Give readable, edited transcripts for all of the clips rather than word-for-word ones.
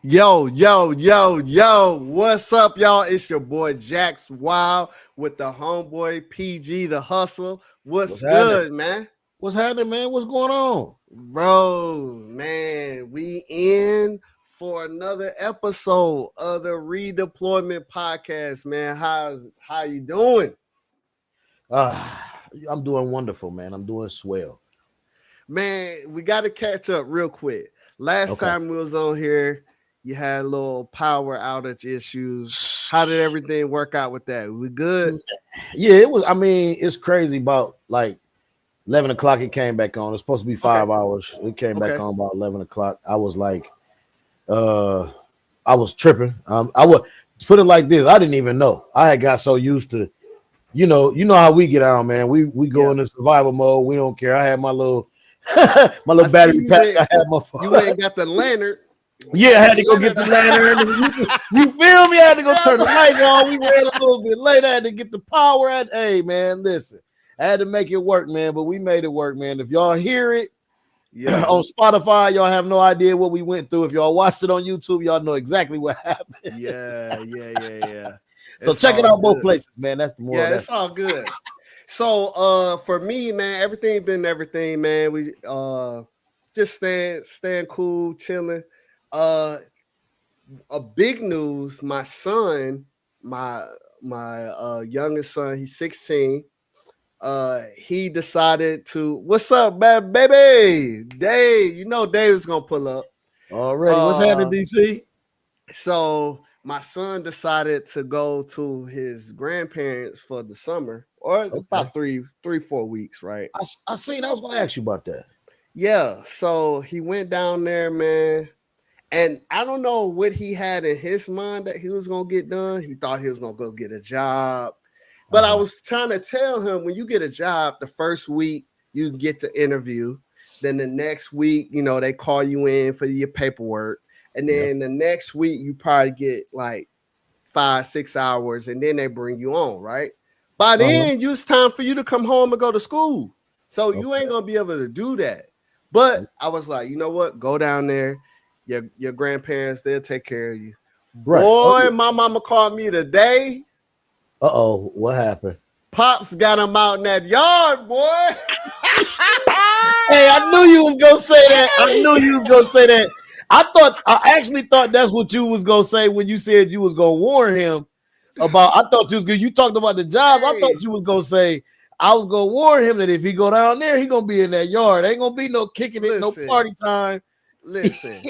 Yo. What's up, y'all? It's your boy Jax Wild with the homeboy PG the Hustle. What's good, man? What's happening, man? What's going on? Bro, man, we in for another episode of the Redeployment Podcast, man. How you doing? I'm doing wonderful, man. I'm doing swell. Man, we got to catch up real quick. Last time we was on here, you had a little power outage issues. How did everything work out with that? We good? Yeah, it was. I mean, it's crazy. About like 11 o'clock, it came back on. It's supposed to be 5 hours. It came back on about 11 o'clock. I was like, I was tripping. I would put it like this. I didn't even know. I had got so used to, you know how we get on, man. We go into survival mode. We don't care. I had my little battery pack. I had my phone. You ain't got the lantern. Yeah, I had to go get the lantern. You feel me? I had to go turn the light on. We ran a little bit late. I had to get the power. Hey, man, listen. I had to make it work, man, but we made it work, man. If y'all hear it on Spotify, y'all have no idea what we went through. If y'all watched it on YouTube, y'all know exactly what happened. Yeah. So check it out both places, man. That's the more. Yeah, it's all good. So for me, man, everything, man. We just staying cool, chilling. A big news, my son, my youngest son, he's 16. He decided to, what's up, man, baby? Dave, you know Dave is gonna pull up. Already. What's happening, DC? So my son decided to go to his grandparents for the summer, or about 3-4 weeks, right? I was gonna ask you about that. Yeah, so he went down there, man. And I don't know what he had in his mind that he was going to get done. He thought he was going to go get a job. But I was trying to tell him, when you get a job, the first week you get to interview. Then the next week, they call you in for your paperwork. And then the next week you probably get like 5-6 hours, and then they bring you on, right? By then, it's time for you to come home and go to school. So you ain't going to be able to do that. But I was like, you know what? Go down there. Your grandparents, they'll take care of you. Right. Boy, my mama called me today. What happened? Pops got him out in that yard, boy. Hey, I knew you was gonna say that. I actually thought that's what you was gonna say when you said you was gonna warn him about. I thought you was good. You talked about the job. I thought you was gonna say I was gonna warn him that if he go down there, he gonna be in that yard. Ain't gonna be no kicking it, no party time. Listen,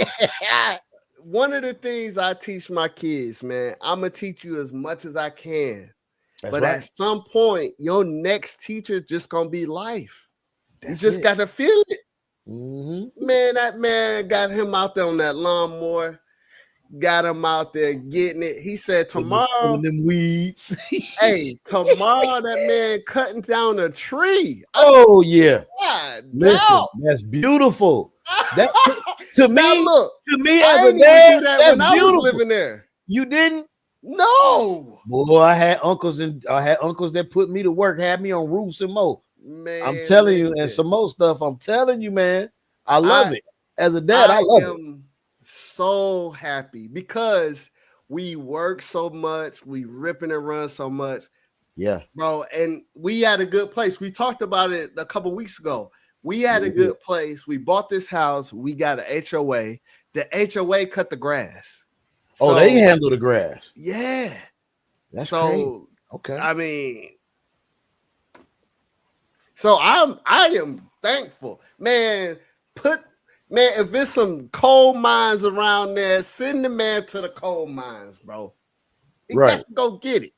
one of the things I teach my kids, man, I'm going to teach you as much as I can. But at some point, your next teacher just going to be life. You just got to feel it. Mm-hmm. Man, that man got him out there on that lawnmower, got him out there getting it. He said, tomorrow, them weeds. Tomorrow that man cutting down a tree. Yeah. Listen, that's beautiful. That to me as a dad, that's beautiful. I was living there. You didn't? No. Boy, I had uncles that put me to work, had me on roofs and more. Man, I'm telling you, and some more stuff. I'm telling you, man. I love it. As a dad, I love it. So happy because we work so much, we ripping and run so much. Yeah, bro. And we had a good place. We talked about it a couple weeks ago. We had a good place. We bought this house. We got an HOA. The HOA cut the grass. So, they handle the grass. Yeah. That's crazy. Okay. I mean, so I am thankful. Man, if there's some coal mines around there, send the man to the coal mines, bro. He got to go get it.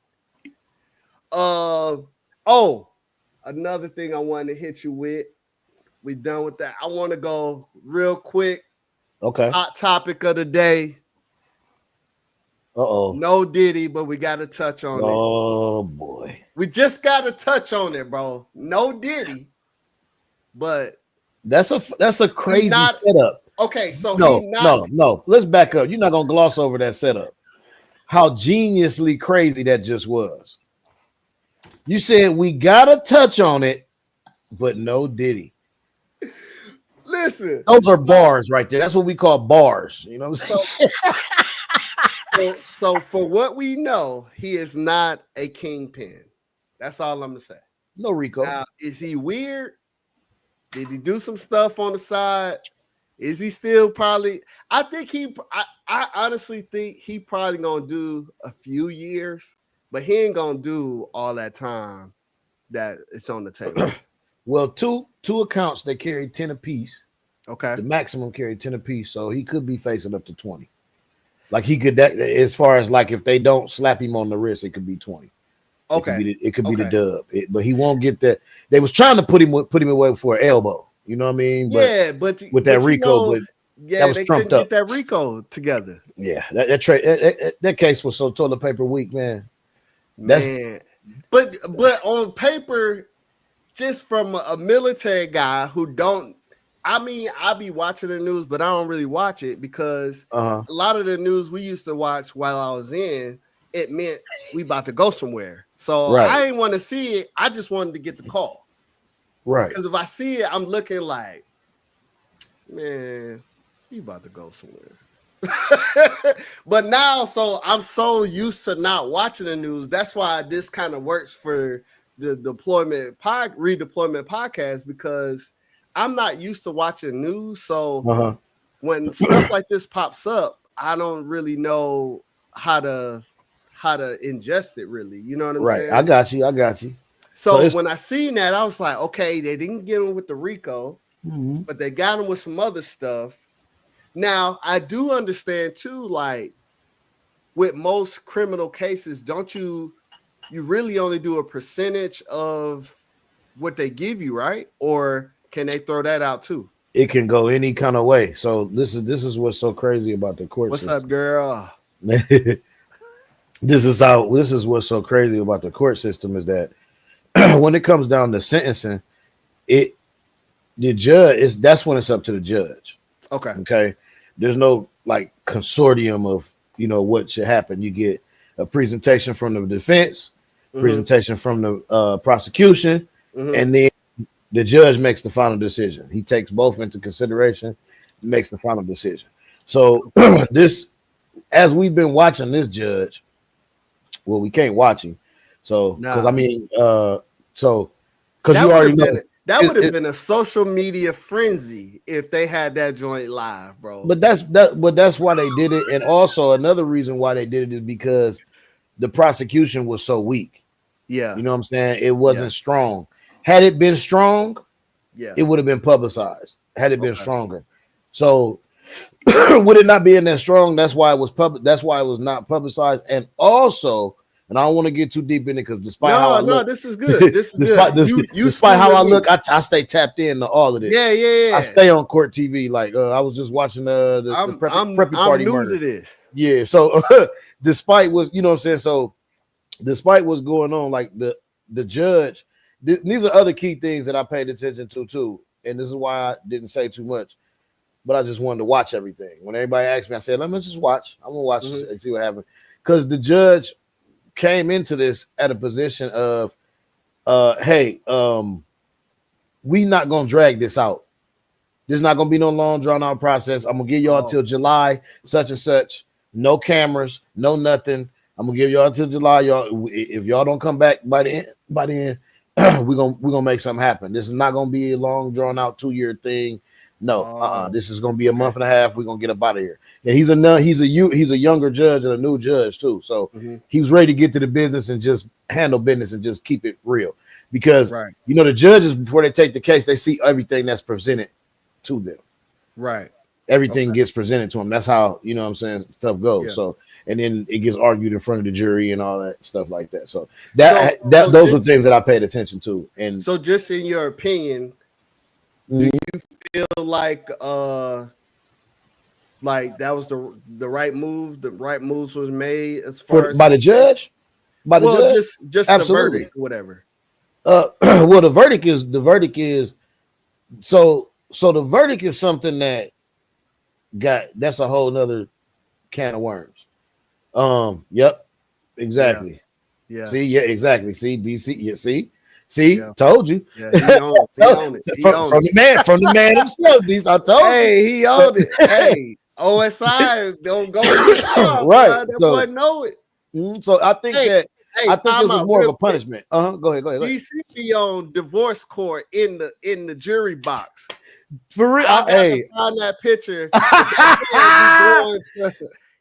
Another thing I wanted to hit you with. We done with that. I want to go real quick. Okay. Hot topic of the day. No Diddy, but we got to touch on it. Oh boy. We just got to touch on it, bro. No Diddy, but that's a crazy setup. Okay, so no. Let's back up. You're not gonna gloss over that setup. How geniusly crazy that just was. You said we gotta touch on it, but no Diddy. listen. Those are bars right there. That's what we call bars. You know what I'm saying? So for what we know, he is not a kingpin. That's all I'm gonna say. No Rico. Now, is he weird? Did he do some stuff on the side? Is he still probably? I think I honestly think he probably gonna do a few years, but he ain't gonna do all that time that it's on the table. Well, two accounts they carry 10 apiece. Okay. The maximum carry 10 apiece, so he could be facing up to 20. Like he could that as far as like if they don't slap him on the wrist, it could be 20. Okay. It could be the dub, but he won't get that. They was trying to put him away for an elbow. You know what I mean? But with that Rico, but that was they trumped couldn't up. get that Rico together. Yeah, that case was so toilet paper weak, man. But on paper, just from a military guy who don't. I mean, I be watching the news, but I don't really watch it because a lot of the news we used to watch while I was in, it meant we about to go somewhere. So I didn't want to see it. I just wanted to get the call. Right. Because if I see it, I'm looking like, man, we about to go somewhere. But now, so I'm so used to not watching the news. That's why this kind of works for the redeployment podcast, because I'm not used to watching news. So when stuff like this pops up, I don't really know how to ingest it really. You know what I'm saying? I got you. So when I seen that, I was like, okay, they didn't get him with the Rico, but they got him with some other stuff. Now, I do understand too, like with most criminal cases, don't you really only do a percentage of what they give you, right? Or can they throw that out too? It can go any kind of way. So this is what's so crazy about the court system. What's up, girl? This is what's so crazy about the court system is that when it comes down to sentencing, that's when it's up to the judge. Okay. There's no like consortium of what should happen. You get a presentation from the defense, presentation from the prosecution, and then the judge makes the final decision. He takes both into consideration, makes the final decision. So this, as we've been watching this judge, well, we can't watch him. So because because you already know that would have been a social media frenzy if they had that joint live, bro. But that's why they did it, and also another reason why they did it is because the prosecution was so weak. Yeah, you know what I'm saying? It wasn't strong. Had it been strong, it would have been publicized. Had it been stronger, so would it not being that strong? That's why it was public. That's why it was not publicized, and also. And I don't want to get too deep in it because despite how I look, this is good. This is good. Despite how I look, I stay tapped into all of this. Yeah. I stay on court TV. Like I was just watching the preppy party I'm new murder. to this. Yeah. So despite what's what I'm saying. So despite what's going on, like the judge, these are other key things that I paid attention to too. And this is why I didn't say too much, but I just wanted to watch everything. When everybody asked me, I said, "Let me just watch. I'm gonna watch and see what happens." Because the judge came into this at a position of, hey, we not gonna drag this out. There's not gonna be no long drawn out process. I'm gonna give y'all till July, such and such. No cameras, no nothing. I'm gonna give y'all till July. Y'all, if y'all don't come back by the end, we're gonna make something happen. This is not gonna be a long drawn out 2-year thing. No, this is gonna be a month and a half. We're gonna get up out of here. And he's a younger judge and a new judge too. So he was ready to get to the business and just handle business and just keep it real. Because the judges, before they take the case, they see everything that's presented to them. Right. Everything gets presented to them. That's how stuff goes. Yeah. So and then it gets argued in front of the jury and all that stuff like that. So those are things that I paid attention to. And so just in your opinion, do you feel like that was the right move? The right moves was made as far as by the judge? By the judge? Just absolutely. The verdict, whatever. Well, the verdict is so the verdict is something that's a whole nother can of worms. Yep, exactly. Yeah. See, yeah, exactly. See, DC, see. See, told you. Yeah, he owned it. From the man himself. These I told you. He owned it. Hey, OSI don't go too far, right? That boy know it. So I think this was more of a punishment. Go ahead. DC be on divorce court in the jury box. For real, I find that picture.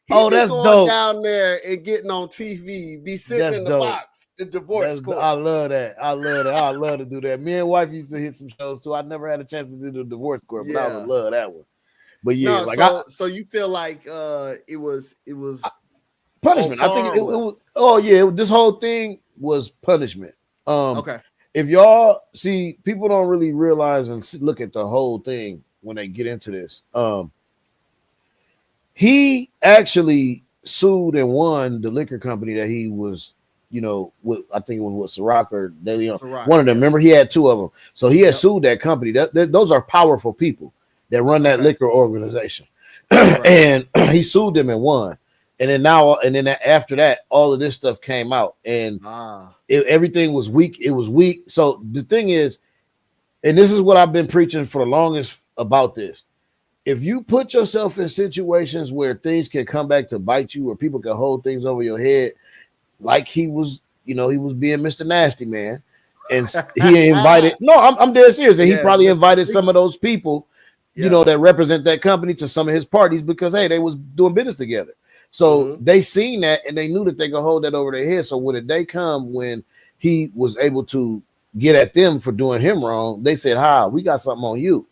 That's dope. Down there and getting on TV, be sitting in the box, the divorce court. I love that. I love to do that. Me and wife used to hit some shows too. I never had a chance to do the divorce court, but I would love that one. But yeah, so you feel like it was punishment. I think it was. Oh yeah, this whole thing was punishment. Okay. If y'all see, people don't really realize and look at the whole thing when they get into this. He actually sued and won the liquor company that he was, with, I think it was with Ciroc or De Leon. One of them. Remember, he had two of them. So he had sued that company. Those are powerful people that run that liquor organization. And he sued them and won. And then after that, all of this stuff came out, and everything was weak. It was weak. So the thing is, and this is what I've been preaching for the longest about this. If you put yourself in situations where things can come back to bite you, or people can hold things over your head, like he was being Mr. Nasty Man, and he invited. No, I'm dead serious, and he probably invited some of those people, that represent that company to some of his parties because they was doing business together. So they seen that and they knew that they could hold that over their head. So when the day come when he was able to get at them for doing him wrong, they said, "Hi, we got something on you."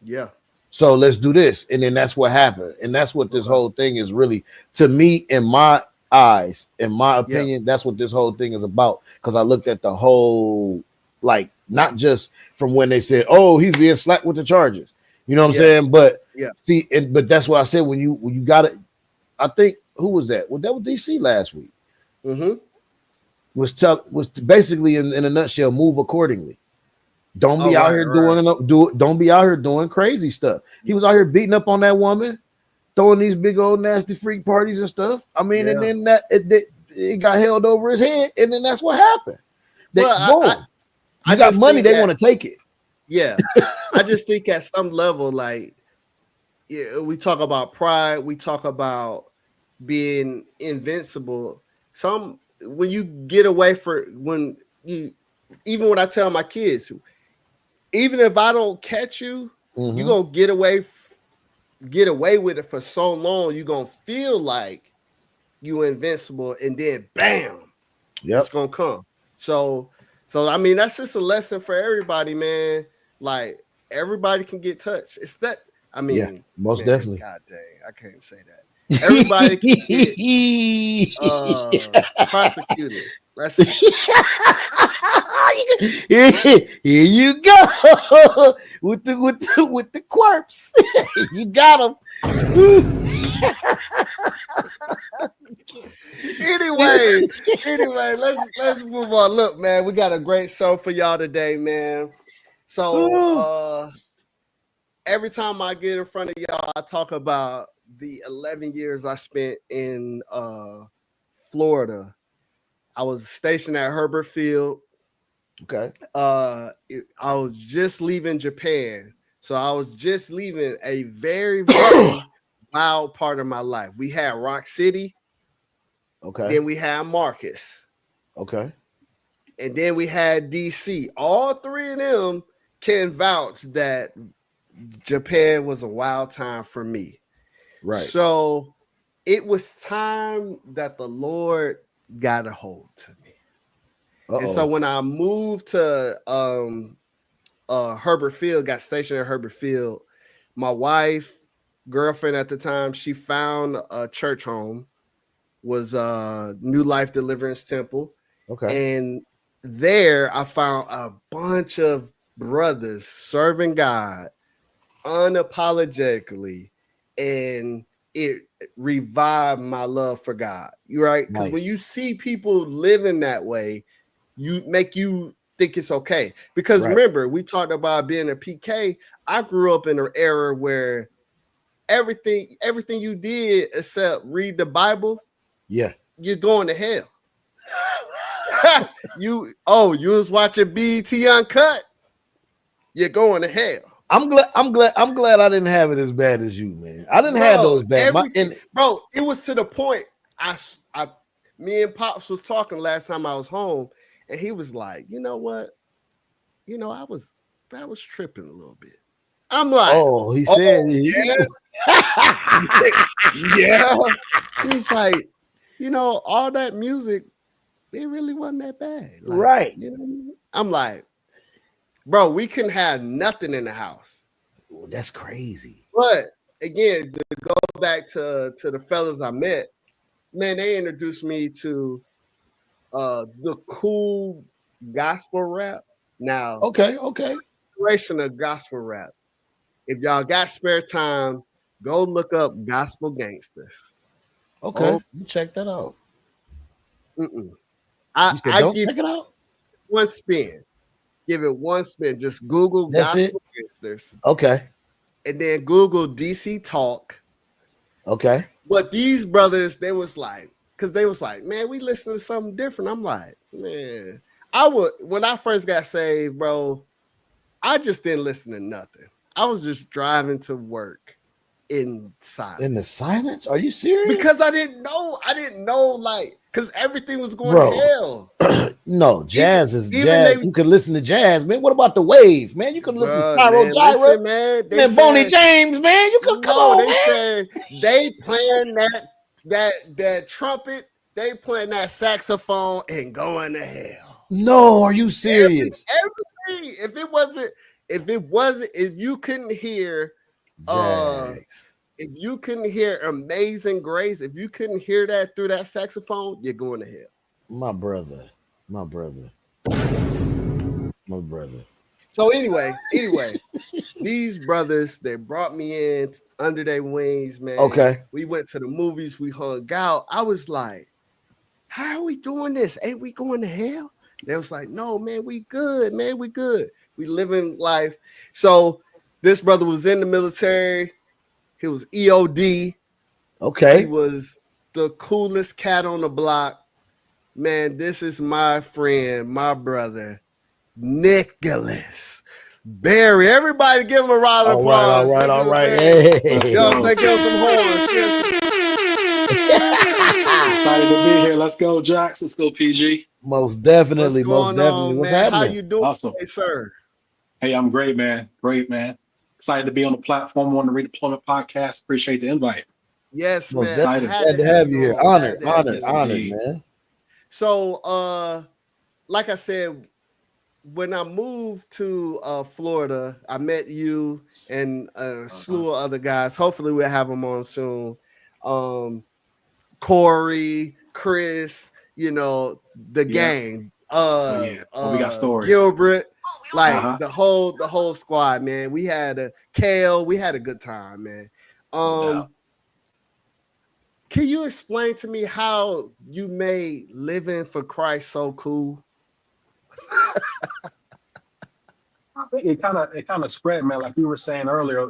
Yeah. So let's do this. And then that's what happened. And that's what this whole thing is really, to me, in my eyes, in my opinion, that's what this whole thing is about. Because I looked at the whole, not just from when they said, "Oh, he's being slapped with the charges." You know what I'm saying? But see, but that's what I said when you got it. I think who was that? Well, that was DC last week. Was basically in a nutshell, move accordingly. Don't be out here don't be out here doing crazy stuff. He was out here beating up on that woman, throwing these big old nasty freak parties and stuff. I mean, and then it got held over his head, and then that's what happened. I got money, they want to take it. Yeah. I just think at some level, we talk about pride, we talk about being invincible. When you get away even when I tell my kids, even if I don't catch you, you're gonna get away with it for so long, you're gonna feel like you invincible, and then bam, it's gonna come. So I mean, that's just a lesson for everybody, man. Like, everybody can get touched. It's that, I mean, most definitely. God dang, I can't say that. Everybody can get prosecuted. Here you go with the quirks. You got him. Anyway, let's move on. Look, man, we got a great show for y'all today, man. So every time I get in front of y'all, I talk about the 11 years I spent in Florida. I was stationed at Herbert Field. Okay. I was just leaving Japan. So I was just leaving a very, very wild part of my life. We had Rock City. Okay. Then we had Marcus. Okay. And then we had DC. All three of them can vouch that Japan was a wild time for me. Right. So it was time that the Lord got a hold to me. And so when I moved to Herbert Field, got stationed at Herbert Field, my wife, girlfriend at the time, she found a church home, was New Life Deliverance Temple. Okay. And there I found a bunch of brothers serving God unapologetically, and it revived my love for God. You right? Because when you see people living that way, you think it's okay. Because remember, we talked about being a PK. I grew up in an era where everything you did except read the Bible, you're going to hell. you was watching BET Uncut. You're going to hell. I'm glad I didn't have it as bad as you, man. I didn't have those bad. Bro, it was to the point. Me and Pops was talking last time I was home, and he was like, "You know what? I was tripping a little bit." I'm like, "Oh, he said, yeah, yeah." He's like, all that music, it really wasn't that bad, right? You know what I mean? I'm like, bro, we couldn't have nothing in the house. Well, that's crazy. But again, to go back to the fellas I met, man, they introduced me to the cool gospel rap. Now, okay, generation of gospel rap. If y'all got spare time, go look up Gospel Gangsters. Okay, you check that out. I give check it out. one spin. Give it one spin. Just Google Gospel Gangsters. Okay. And then Google DC Talk. Okay. But these brothers, they was like, man, we listen to something different. I'm like, man, when I first got saved, bro, I just didn't listen to nothing. I was just driving to work in silence. In the silence? Are you serious? Because I didn't know, like, because everything was going to hell. No, jazz is jazz. You could listen to jazz, man. What about the wave, man? You could listen to Spyro Gyra, man. Boney James, man. You could come on. They said they playing that trumpet, they playing that saxophone, and going to hell. No, are you serious? Everything. If you couldn't hear, if you couldn't hear Amazing Grace, if you couldn't hear that through that saxophone, you're going to hell. My brother. So anyway, these brothers, they brought me in under their wings, man. Okay. We went to the movies, we hung out. I was like, how are we doing this? Ain't we going to hell? They was like, no, man, we good, man. We good. We living life. So this brother was in the military. He was EOD. Okay. He was the coolest cat on the block. Man, this is my friend, my brother, Nicholas Barry. Everybody give him a round of applause. All right. Hey. Y'all say give some horns. Excited to be here. Let's go, Jax. Let's go, PG. Most definitely. What's happening? How you doing, awesome. Hey, sir? Hey, I'm great, man. Excited to be on the platform on the Redeployment Podcast. Appreciate the invite. Yes, man. Excited. Glad to have you here. Honored, man. So, like I said, when I moved to Florida, I met you and a slew of other guys. Hopefully, we'll have them on soon. Corey, Chris, the gang. We got stories. Gilbert, the whole squad, man. We had a good time, man. Can you explain to me how you made living for Christ so cool? I think it kind of spread, man. Like you were saying earlier,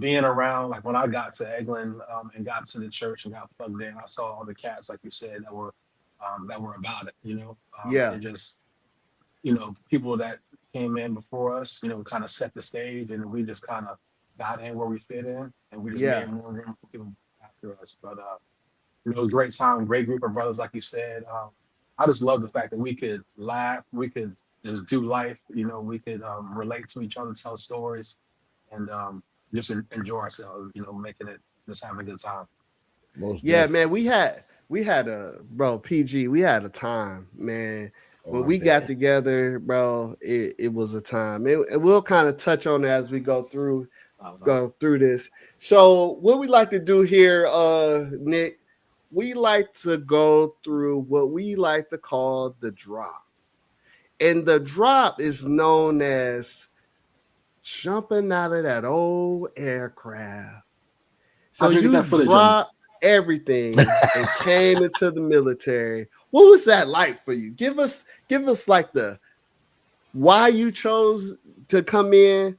being around, like when I got to Eglin and got to the church and got plugged in, I saw all the cats, like you said, that were about it, and just, people that came in before us, kind of set the stage, and we just kind of got in where we fit in, and we just made more room for people after us. But it was a great time, great group of brothers, like you said. I just love the fact that we could laugh, we could just do life, we could relate to each other, tell stories, and just enjoy ourselves, making it, just having a good time. Man, we had PG, we had a time, man. When we got together, bro, it was a time. And we'll kind of touch on it as we go through this. So what we like to do here, Nick, we like to go through what we like to call the drop. And the drop is known as jumping out of that old aircraft. So you dropped everything and came into the military. What was that like for you? Give us like the why you chose to come in.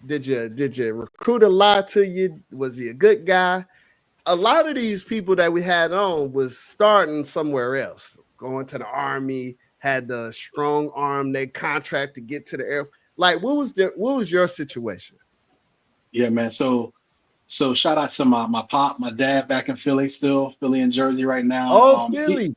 Did your recruiter lie to you? Was he a good guy? A lot of these people that we had on was starting somewhere else, going to the Army, had the strong arm, they contract to get to the Air. Like, what was your situation? Yeah, man. So shout out to my pop, my dad back in Philly, Philly and Jersey right now. Oh, Philly.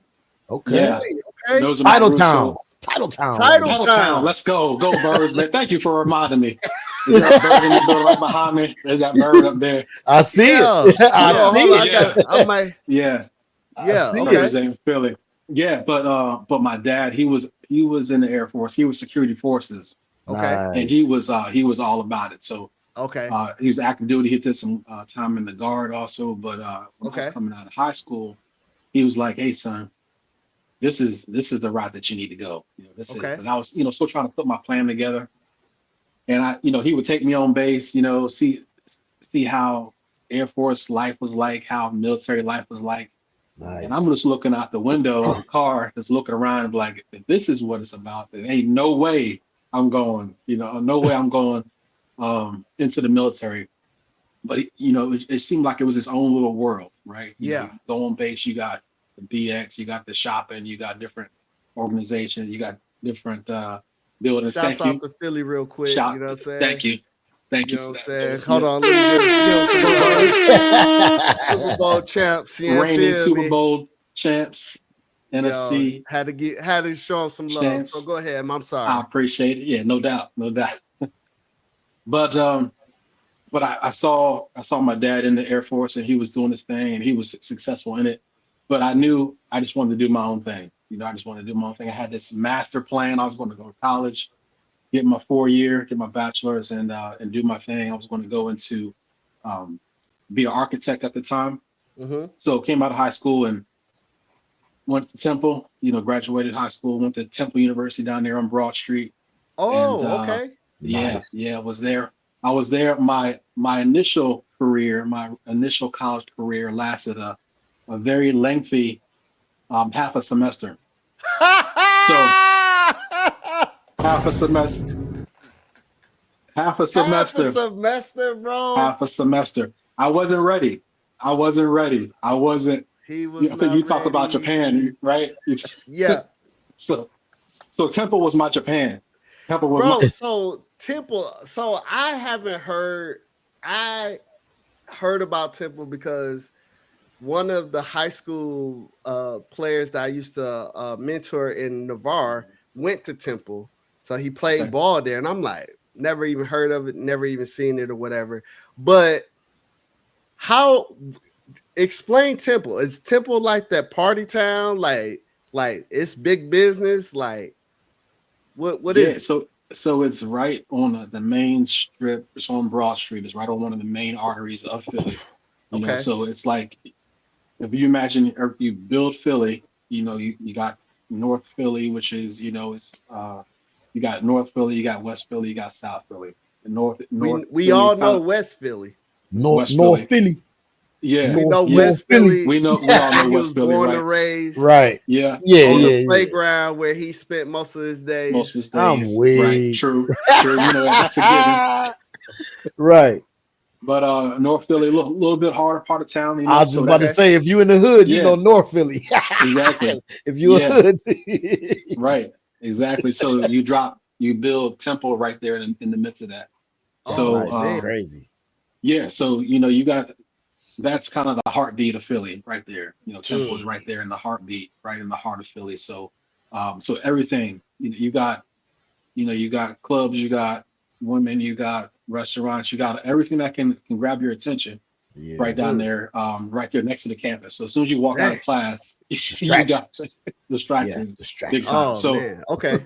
Okay. Yeah. Philly, okay. Those are my Title roots. Town. So, Title Town. Title Town. Let's go. Go Birds, man. Thank you for reminding me. Is that bird in the building right behind me? There's that bird up there. I see it. Hold on, Yeah. I might. Yeah. Yeah. see Okay. Representing Philly. Yeah, but my dad, he was in the Air Force. He was security forces. Okay. Nice. And he was all about it. So Okay. he was active duty. He did some time in the Guard also. But when I was coming out of high school, he was like, "Hey, son, this is the route that you need to go." This is because I was still trying to put my plan together. And he would take me on base. See how Air Force life was like, how military life was like. Nice. And I'm just looking out the window of the car, just looking around and be like, if this is what it's about, then ain't no way I'm going, no way I'm going into the military. But it seemed like it was its own little world, right? You go on base, you got the BX, you got the shopping, you got different organizations, you got different buildings. Shouts out to Philly real quick. You know what I'm saying? Thank you. You know what I'm saying? Hold on, let me get Super Bowl champs. Reigning Super Bowl champs. NFC. Had to show them some love. Champs. So go ahead. I'm sorry. I appreciate it. Yeah, no doubt. But I saw my dad in the Air Force, and he was doing his thing, and he was successful in it. But I knew I just wanted to do my own thing. I just wanted to do my own thing. I had this master plan. I was going to go to college, get my 4-year, get my bachelor's, and do my thing. I was going to go into be an architect at the time. Mm-hmm. So came out of high school and went to Temple. Graduated high school. Went to Temple University down there on Broad Street. Oh, And, okay. Yeah, I was there. My initial career, my initial college career lasted a very lengthy half a semester. So half a semester. Half a semester, bro. Half a semester. I wasn't ready. He was. I think you talked about Japan, right? Yeah. So Temple was my Japan. Temple was bro. my. So Temple. So I haven't heard. I heard about Temple because one of the high school players that I used to mentor in Navarre went to Temple. So he played ball there. And I'm like, never even heard of it, never even seen it or whatever. But explain Temple. Is Temple like that party town? Like it's big business? Like what is it? So it's right on the main strip. It's on Broad Street. It's right on one of the main arteries of Philly. So it's like, if you imagine, or if you build Philly, you got North Philly, which is, it's you got North Philly, you got West Philly, you got South Philly. We all know West Philly. North Philly. Yeah, we know West Philly. We all know West Philly, born right? and raised. Right. Yeah. On the playground where he spent most of his days. I'm weak. Right. True. That's a given. Right. But North Philly, a little bit harder part of town. I was just about to say, if you in the hood, you know North Philly. Exactly. If you a hood. Right. Exactly. So you build Temple right there in the midst of that. So crazy. Yeah. So that's kind of the heartbeat of Philly right there. Temple is right there in the heartbeat, right in the heart of Philly. So everything, you got clubs, you got women, you got restaurants, you got everything that can grab your attention right down there, right there next to the campus. So as soon as you walk out of class, you got distractions. Big time. Man. Okay.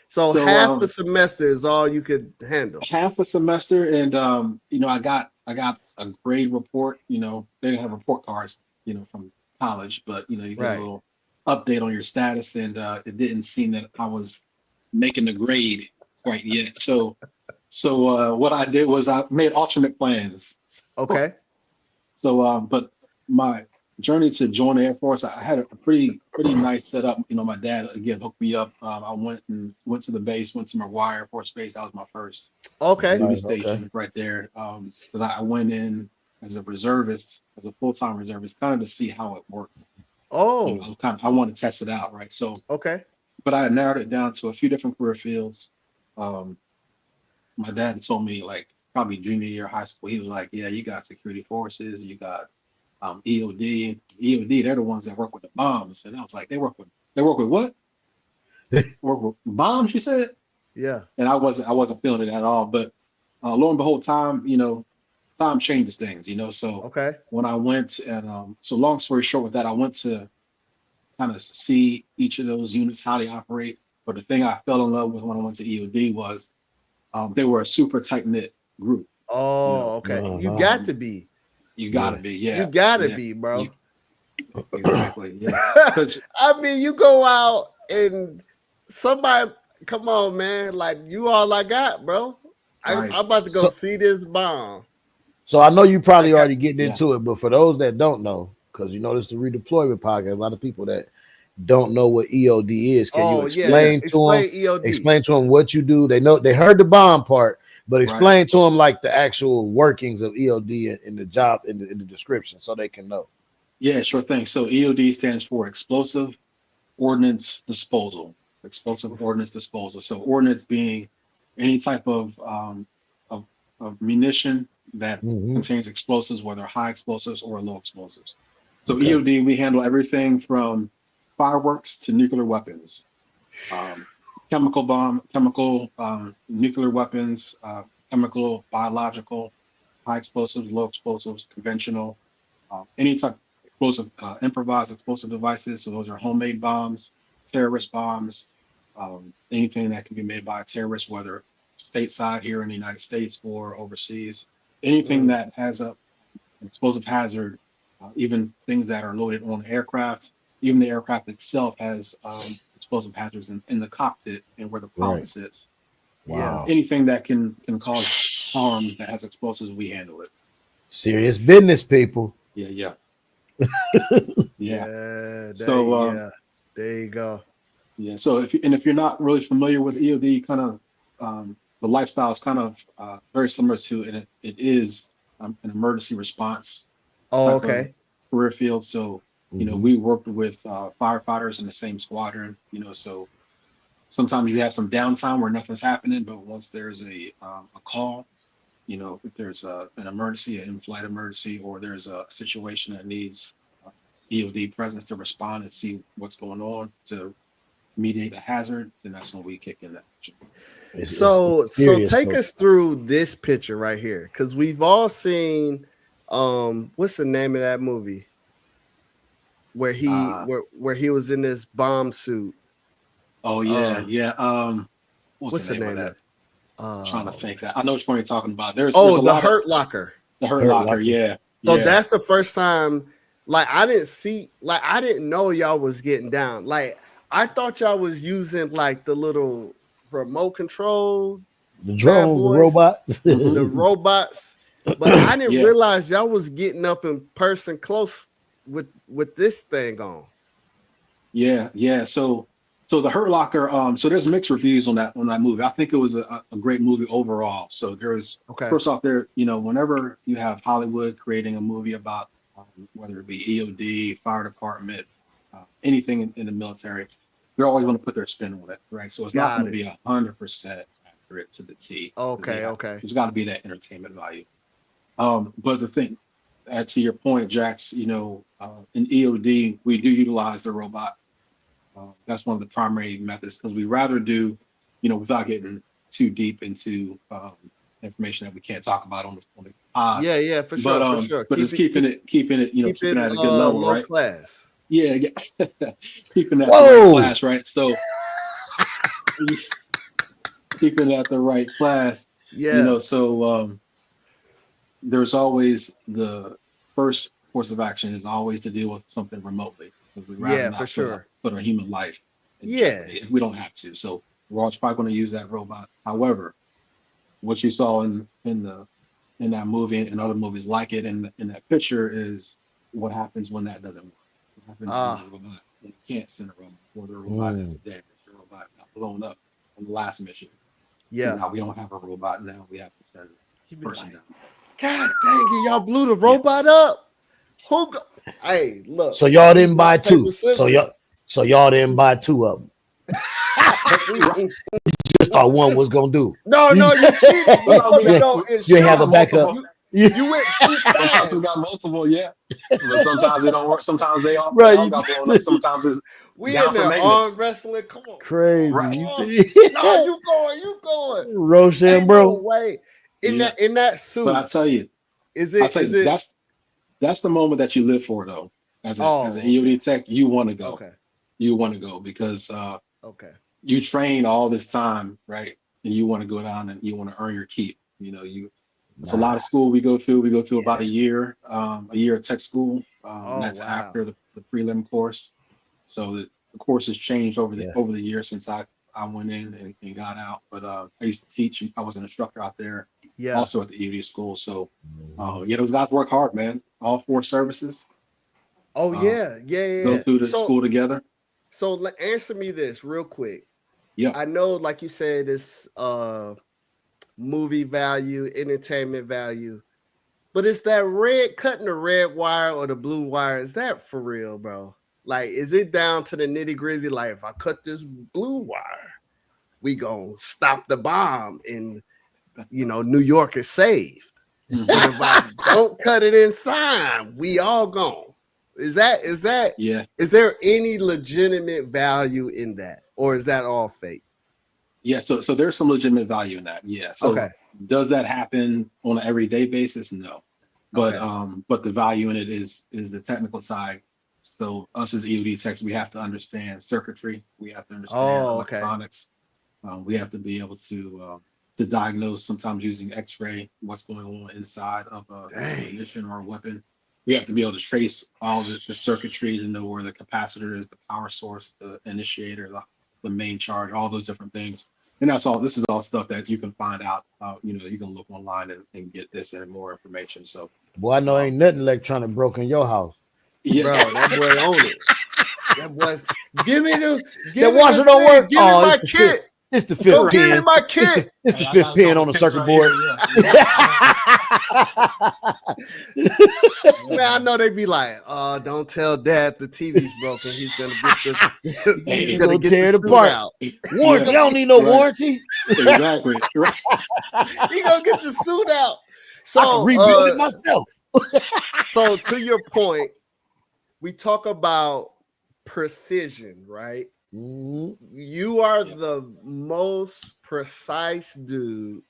So half a semester is all you could handle. Half a semester, and I got a grade report. They didn't have report cards, from college, but you get a little update on your status, and it didn't seem that I was making the grade quite yet. So what I did was I made alternate plans. Okay. So, but my journey to join the Air Force, I had a pretty nice setup. My dad again hooked me up. I went to the base, went to McGuire Air Force Base. That was my first duty station right there. Because I went in as a reservist, as a full-time reservist, kind of to see how it worked. Oh, I want to test it out, right? So, okay. but I narrowed it down to a few different career fields. Um, my dad told me like probably junior year of high school, he was like, "Yeah, you got security forces, you got EOD. EOD, they're the ones that work with the bombs." And I was like, they work with what? Work with bombs, you said? Yeah. And I wasn't feeling it at all. But lo and behold, time changes things, So Okay. when I went and so long story short with that, I went to kind of see each of those units, how they operate. But the thing I fell in love with when I went to EOD was they were a super tight knit group. You Oh, know, okay. You Uh-huh. got to be. you gotta Yeah. be, You yeah, gotta yeah, be, you bro. exactly, yeah. Because I mean, you go out and somebody, come on, man. Like, you all I got, bro. right, I'm about to go So see this bomb. so I know you I probably got, already getting yeah, into it, but for those that don't know, because this is the redeployment podcast, a lot of people that don't know what EOD is. Can you oh, yeah. yeah, Explain EOD. explain to them what you do? They heard the bomb part, but right. explain to them like the actual workings of EOD in the job in the description so they can know. Yeah, sure thing. So EOD stands for explosive ordnance disposal. Explosive ordnance disposal. So ordnance being any type of, of munition that Hmm. contains explosives, whether high explosives or low explosives. So Okay. EOD, we handle everything from fireworks to nuclear weapons, um, chemical, nuclear weapons, chemical, biological, high explosives, low explosives, conventional, any type of explosive, improvised explosive devices. So those are homemade bombs, terrorist bombs, anything that can be made by a terrorist, whether stateside here in the United States or overseas. Anything Mm, that has an explosive hazard, even things that are loaded on aircraft. Even the aircraft itself has explosive hazards in the cockpit and where the pilot Right. sits. yeah. Wow. Anything that can cause harm that has explosives, we handle it. Serious business, people. Yeah, yeah, yeah. Yeah. So Yeah. There you go. yeah, so if you're not really familiar with EOD, kind of the lifestyle is kind of very similar to, and it is an emergency response Oh, type of okay. career field. So Hmm. we worked with firefighters in the same squadron. So sometimes you have some downtime where nothing's happening, but once there's a call, if there's an emergency, an in-flight emergency, or there's a situation that needs EOD presence to respond and see what's going on to mediate a hazard, then that's when we kick in that. It's So serious take though. us through this picture right here, because we've all seen what's the name of that movie where Uh, where he was in this bomb suit. oh yeah, Uh yeah. What's the what's the name of name of that? it? Trying to think. I know which one you're talking about. There's Oh, a the lot of Hurt Locker. the Hurt Hurt Locker. Locker. Yeah, So yeah, that's the first time, like I didn't know y'all was getting down. Like I thought y'all was using like the little remote control The bad drones, the boys, robots. hmm the robots, but I didn't yeah, realize y'all was getting up in person close with this thing on. yeah, yeah. So the Hurt Locker. So there's mixed reviews on that movie. I think it was a great movie overall. So there's Okay. first off there, whenever you have Hollywood creating a movie about whether it be EOD, fire department, anything in the military, they're always going to put their spin on it, right? So it's not going Got to it. be 100% accurate to the T because Okay, okay. there's got to be that entertainment value. But the thing, to your point, Jax, in EOD we do utilize the robot. That's one of the primary methods because we rather do, without getting too deep into information that we can't talk about on the pod. Yeah, yeah, for But sure, for sure. but just Keep keeping it it at a good level, low right? class. Yeah, yeah. Keeping that the right Whoa. class, right? So keeping it at the right class, Yeah, so there's always the first course of action is always to deal with something remotely because we'd rather yeah, for not put a sure. put a human life in Yeah, jeopardy if we don't have to. So we're always probably going to use that robot. However, what you saw in that movie and other movies like it in that picture is what happens when that doesn't work. What happens when the ah, robot when you can't send a robot or the robot is Mm. dead, if your robot got blown up on the last mission. So yeah. now we don't have a robot. Now we have to send He a be person like, down. God dang it, y'all blew the Yeah. robot up. Hey, look. So y'all didn't buy two. So y'all didn't buy two of them. Just thought one was gonna do. No, you cheated. You have a backup. You went too fast. Sometimes we got multiple, yeah. But sometimes they don't work. Sometimes they all got blown up. Sometimes it's down in for there maintenance. arm wrestling. Come on. Crazy. Right. No, you going. Roshan, bro. No way. In that suit. But I tell you, that's the moment that you live for, though. As an EOD tech, you want to go. Okay. You want to go because you train all this time, right? And you want to go down and you want to earn your keep. It's a lot of school we go through. We go through about a year of tech school. That's after the prelim course. So the course has changed over the years since I went in and got out. But I used to teach. I was an instructor out there, also at the EOD school. So those guys work hard, man. All 4 services. Oh yeah. Go through the school together. So answer me this real quick. Yeah. I know, like you said, it's movie value, entertainment value, but it's that cutting the red wire or the blue wire. Is that for real, bro? Like, is it down to the nitty gritty? Like, if I cut this blue wire, we gonna stop the bomb and New York is saved. But if I don't cut it inside, we all gone. Is that yeah? Is there any legitimate value in that, or is that all fake? Yeah, so there's some legitimate value in that. Yeah. So does that happen on an everyday basis? No. But but the value in it is the technical side. So us as EOD techs, we have to understand circuitry. We have to understand electronics. We have to be able to diagnose, sometimes using X-ray, what's going on inside of a munition or a weapon. We have to be able to trace all the circuitry to know where the capacitor is, the power source, the initiator, the main charge, all those different things. And this is all stuff that you can find out. You can look online and get this and more information. So, boy, I know ain't nothing electronic broke in your house. Yeah, bro, that boy own it. That boy, give me the washer don't work. Give me my kit. It's the 5th pin. Give me my kit. It's the 5th pin on the circuit board. Man, I know they be like, don't tell Dad the TV's broken. He's gonna get tear it apart. Out. Warranty. I don't need no warranty. Exactly. He gonna get the suit out. So I can rebuild it myself. So to your point, we talk about precision, right? Mm-hmm. You are the most precise dude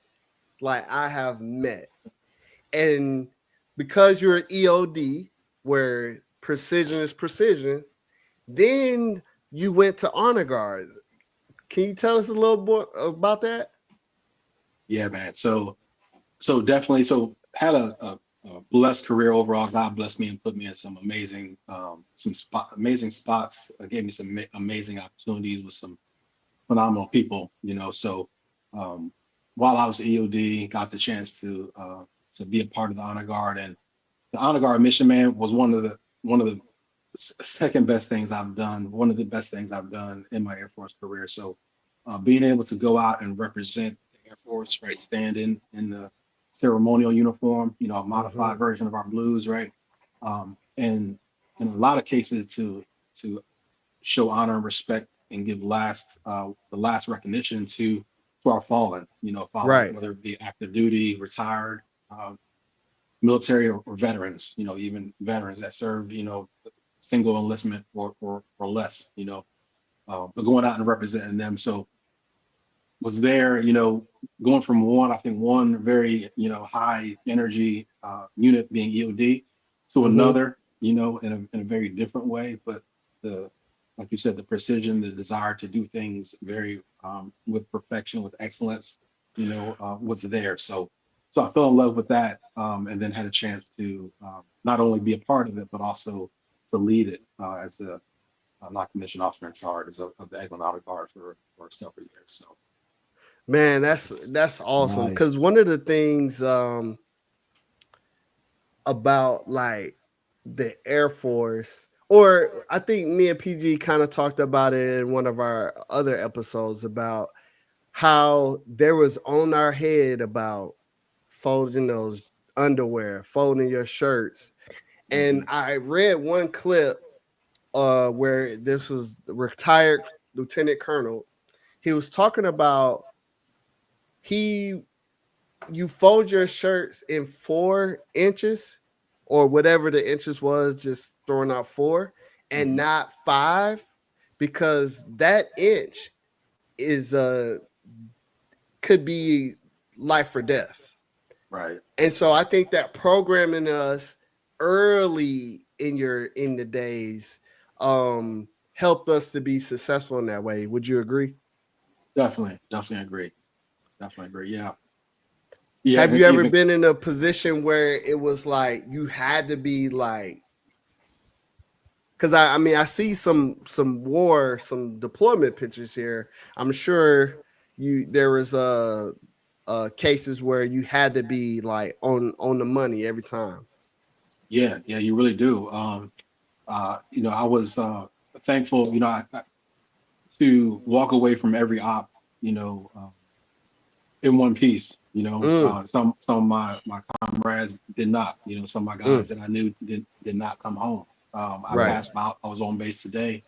like I have met. And because you're an EOD, where precision is precision, then you went to honor guard. Can you tell us a little more about that? Yeah, man. So definitely. So had a blessed career overall. God blessed me and put me in some amazing, amazing spots. Gave me some amazing opportunities with some phenomenal people. So while I was EOD, got the chance to be a part of the honor guard, and the honor guard mission, man, was one of the second best things I've done. One of the best things I've done in my Air Force career. So being able to go out and represent the Air Force, right, stand in the ceremonial uniform, a modified version of our blues, right? And in a lot of cases to show honor and respect and give the last recognition to our fallen, right, whether it be active duty, retired, military or veterans, even veterans that served, single enlistment or less, but going out and representing them. So was there, going from one very, high energy unit being EOD to another, in a very different way. But like you said, the precision, the desire to do things very with perfection, with excellence, was there. So I fell in love with that, and then had a chance to not only be a part of it, but also to lead it as a non-commissioned officer in charge of the Eglin Honor Guard for several years. So. Man, that's awesome. Because one of the things about like the Air Force, or I think me and PG kind of talked about it in one of our other episodes about how there was on our head about folding those underwear, folding your shirts. And I read one clip where this was retired lieutenant colonel. He was talking about he you fold your shirts in 4 inches or whatever the inches was, just throwing out four and not five, because that inch is could be life or death. Right. And so I think that programming us early in the days helped us to be successful in that way. Would you agree? Definitely agree. Definitely agree. Yeah. Yeah. Have And you ever even been in a position where it was like you had to be like, because I mean I see some deployment pictures here. I'm sure there was cases where you had to be like on the money every time. yeah, you really do. I was thankful, to walk away from every op, you know, in one piece. Some of my comrades did not. Some of my guys that I knew did not come home. I Right. passed out. I was on base today.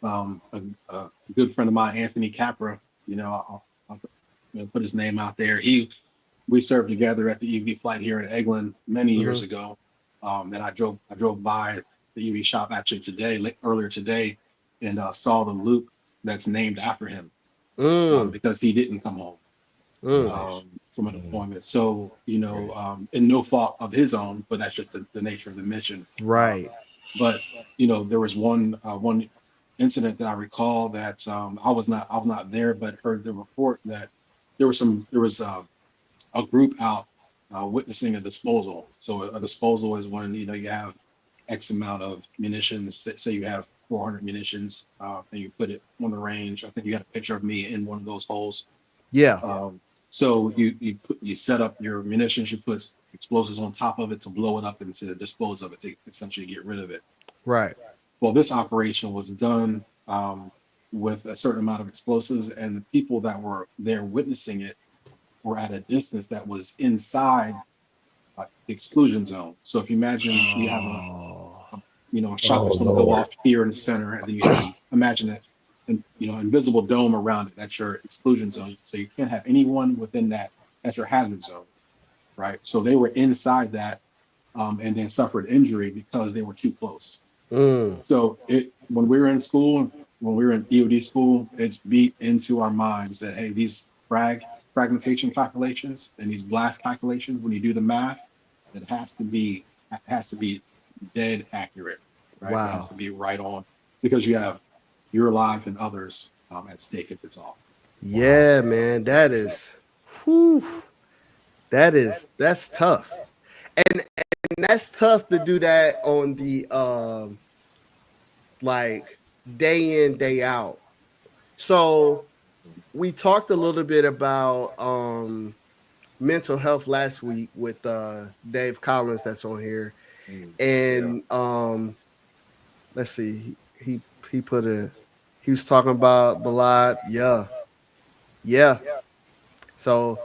A good friend of mine, Anthony Capra, I'll put his name out there. We served together at the EV flight here in Eglin many years ago. And I drove by the EV shop actually earlier today, and saw the loop that's named after him, because he didn't come home from a deployment. So, and no fault of his own, but that's just the nature of the mission. Right. But there was one incident that I recall that I was not there, but heard the report that there was a group out witnessing a disposal. So a disposal is when you have X amount of munitions. Say you have 400 munitions, and you put it on the range. I think you got a picture of me in one of those holes. Yeah. So you set up your munitions, you put explosives on top of it to blow it up and to dispose of it, to essentially get rid of it. Right. Well, this operation was done with a certain amount of explosives, and the people that were there witnessing it were at a distance that was inside the exclusion zone. So if you imagine you have a shot that's going to go off here in the center, and then you have imagine it, invisible dome around it. That's your exclusion zone. So you can't have anyone within that. That's your hazard zone, right? So they were inside that, and then suffered injury because they were too close. So when we were in school, when we were in EOD school, it's beat into our minds that, hey, these fragmentation calculations and these blast calculations, when you do the math, it has to be dead accurate, right? Wow. It has to be right on, because you have your life and others at stake if it's off. Yeah, man, that's tough, and that's tough to do that on the like day in day out. So we talked a little bit about mental health last week with Dave Collins that's on here, and let's see, he put he was talking about Balad, yeah. So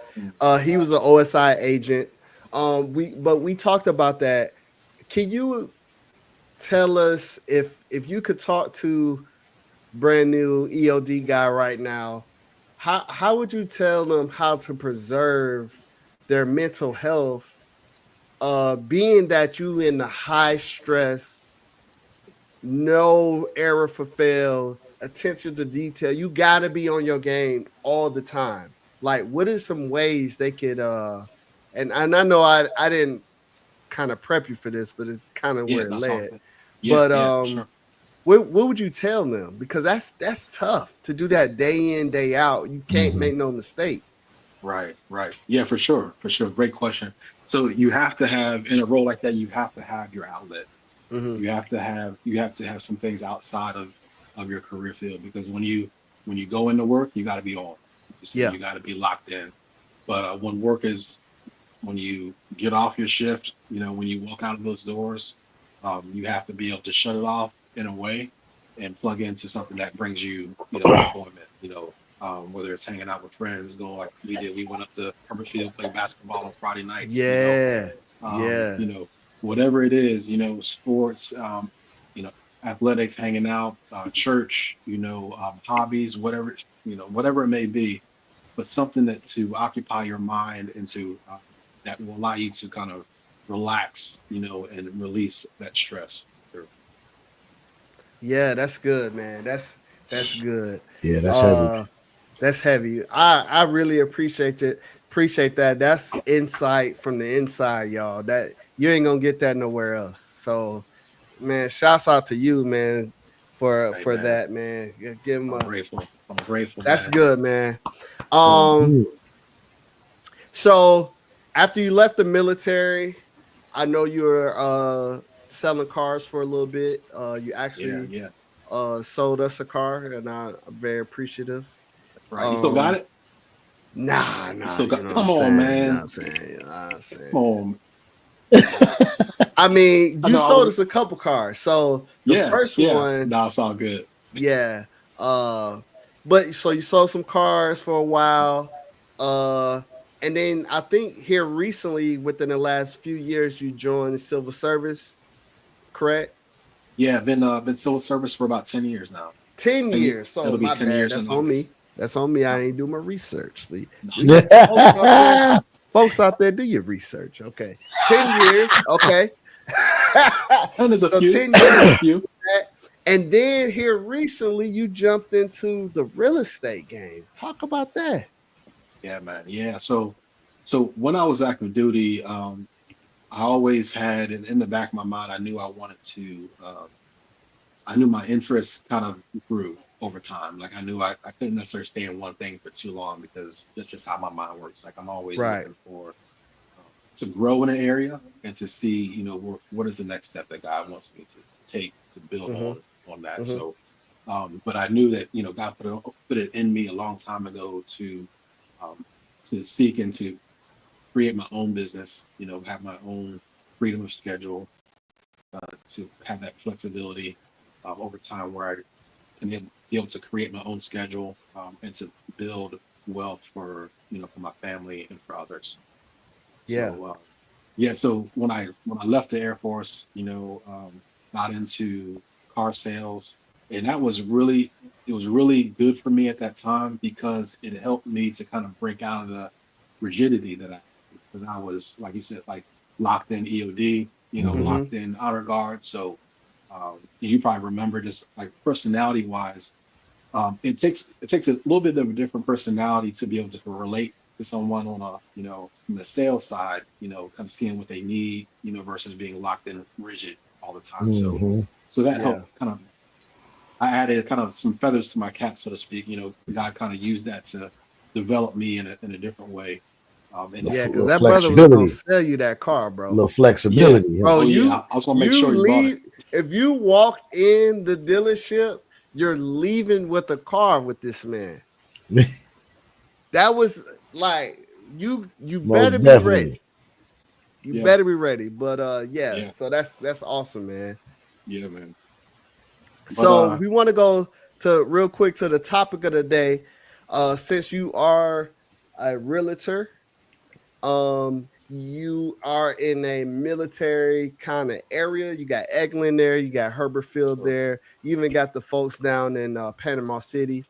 he was an OSI agent. We talked about that. Can you tell us if you could talk to brand new EOD guy right now, how would you tell them how to preserve their mental health, being that you in the high stress, no error for fail, attention to detail, you got to be on your game all the time? Like, what is some ways they could and I know I didn't kind of prep you for this, but it's kind of Yeah, where it that's all led. good. Yeah, But yeah, for sure. what would you tell them? Because that's tough to do that day in, day out. You can't make no mistake. Right. Yeah, for sure. Great question. So you have to have, in a role like that, you have to have your outlet. Mm-hmm. You have to have some things outside of your career field, because when you go into work, you got to be on. Yeah. You got to be locked in. But when you get off your shift, when you walk out of those doors, you have to be able to shut it off in a way and plug into something that brings you, employment. Whether it's hanging out with friends, going like we did. We went up to Herbertfield, play basketball on Friday nights. Yeah. Um, Yeah. you know, whatever it is, sports, athletics, hanging out, church, hobbies, whatever it may be, but something that to occupy your mind and to that will allow you to kind of relax, and release that stress. Sure. Yeah, that's good, man. That's good. Yeah, that's heavy. Uh that's heavy. I really appreciate that. That's insight from the inside, y'all. That you ain't gonna get that nowhere else. So, man, shouts out to you, man, Hey for man, that, man. Give him I'm a grateful. I'm grateful, that's man. good, man. Um, Um, so after you left the military, I know you were selling cars for a little bit. You yeah, actually yeah, sold us a car, and I'm very appreciative. that's right. You still got Um, it? You nah, still you got? know what I'm Come on, saying? You know what man. I'm saying? You know what I'm saying? Come on. I mean, I you know. I sold was. us a couple cars. So the Yeah, first yeah. one, No, it's all good. yeah. But so you sold some cars for a while. Uh, and then I think here recently, within the last few years, you joined civil service, correct? Yeah, been civil service for about 10 years now. 10 10 years. So It'll be my 10 bad. years in That's on me. August. That's on me. I No, ain't do my research. See, no. we folks out there, do your research. Okay. 10 years. Okay. And there's a So few. 10 There's years. a few. And then here recently, you jumped into the real estate game. Talk about that. Yeah, man. Yeah. So when I was active duty, I always had in the back of my mind, I knew I wanted to. I knew my interests kind of grew over time. Like I knew I couldn't necessarily stay in one thing for too long because that's just how my mind works. Like I'm always Right. looking for to grow in an area and to see, what is the next step that God wants me to take to build Mm-hmm. on that. Mm-hmm. So, but I knew that God put it in me a long time ago um, to seek and to create my own business. Have my own freedom of schedule, to have that flexibility over time where I can then be able to create my own schedule, and to build wealth for my family and for others. Yeah. So yeah, so when I left the Air Force, got into car sales, and that was really it was really good for me at that time because it helped me to kind of break out of the rigidity that I because I was like you said like locked in EOD, Mhm. Mm-hmm. locked in honor guard. So you probably remember just like personality wise, it takes a little bit of a different personality to be able to relate to someone on a from the sales side, kind of seeing what they need, versus being locked in rigid all the time. So Mhm. that Yeah. helped kind of I added kind of some feathers to my cap, so to speak. God kind of used that to develop me in a different way. And Yeah. Because Little that brother was gonna flexibility. sell you that car, bro. Little yeah, flexibility, huh? Bro, oh yeah, you I was gonna make you sure you bought it. leave if you walk in the dealership, you're leaving with a car with this man. That was like you better Most be ready. definitely. You Yeah, better be ready. But yeah, yeah, so that's awesome, man. yeah, man. But So we want to go to real quick to the topic of the day. Since you are a realtor, you are in a military kind of area. You got Eglin there, you got Herbertfield sure. there, you even got the folks down in Panama City.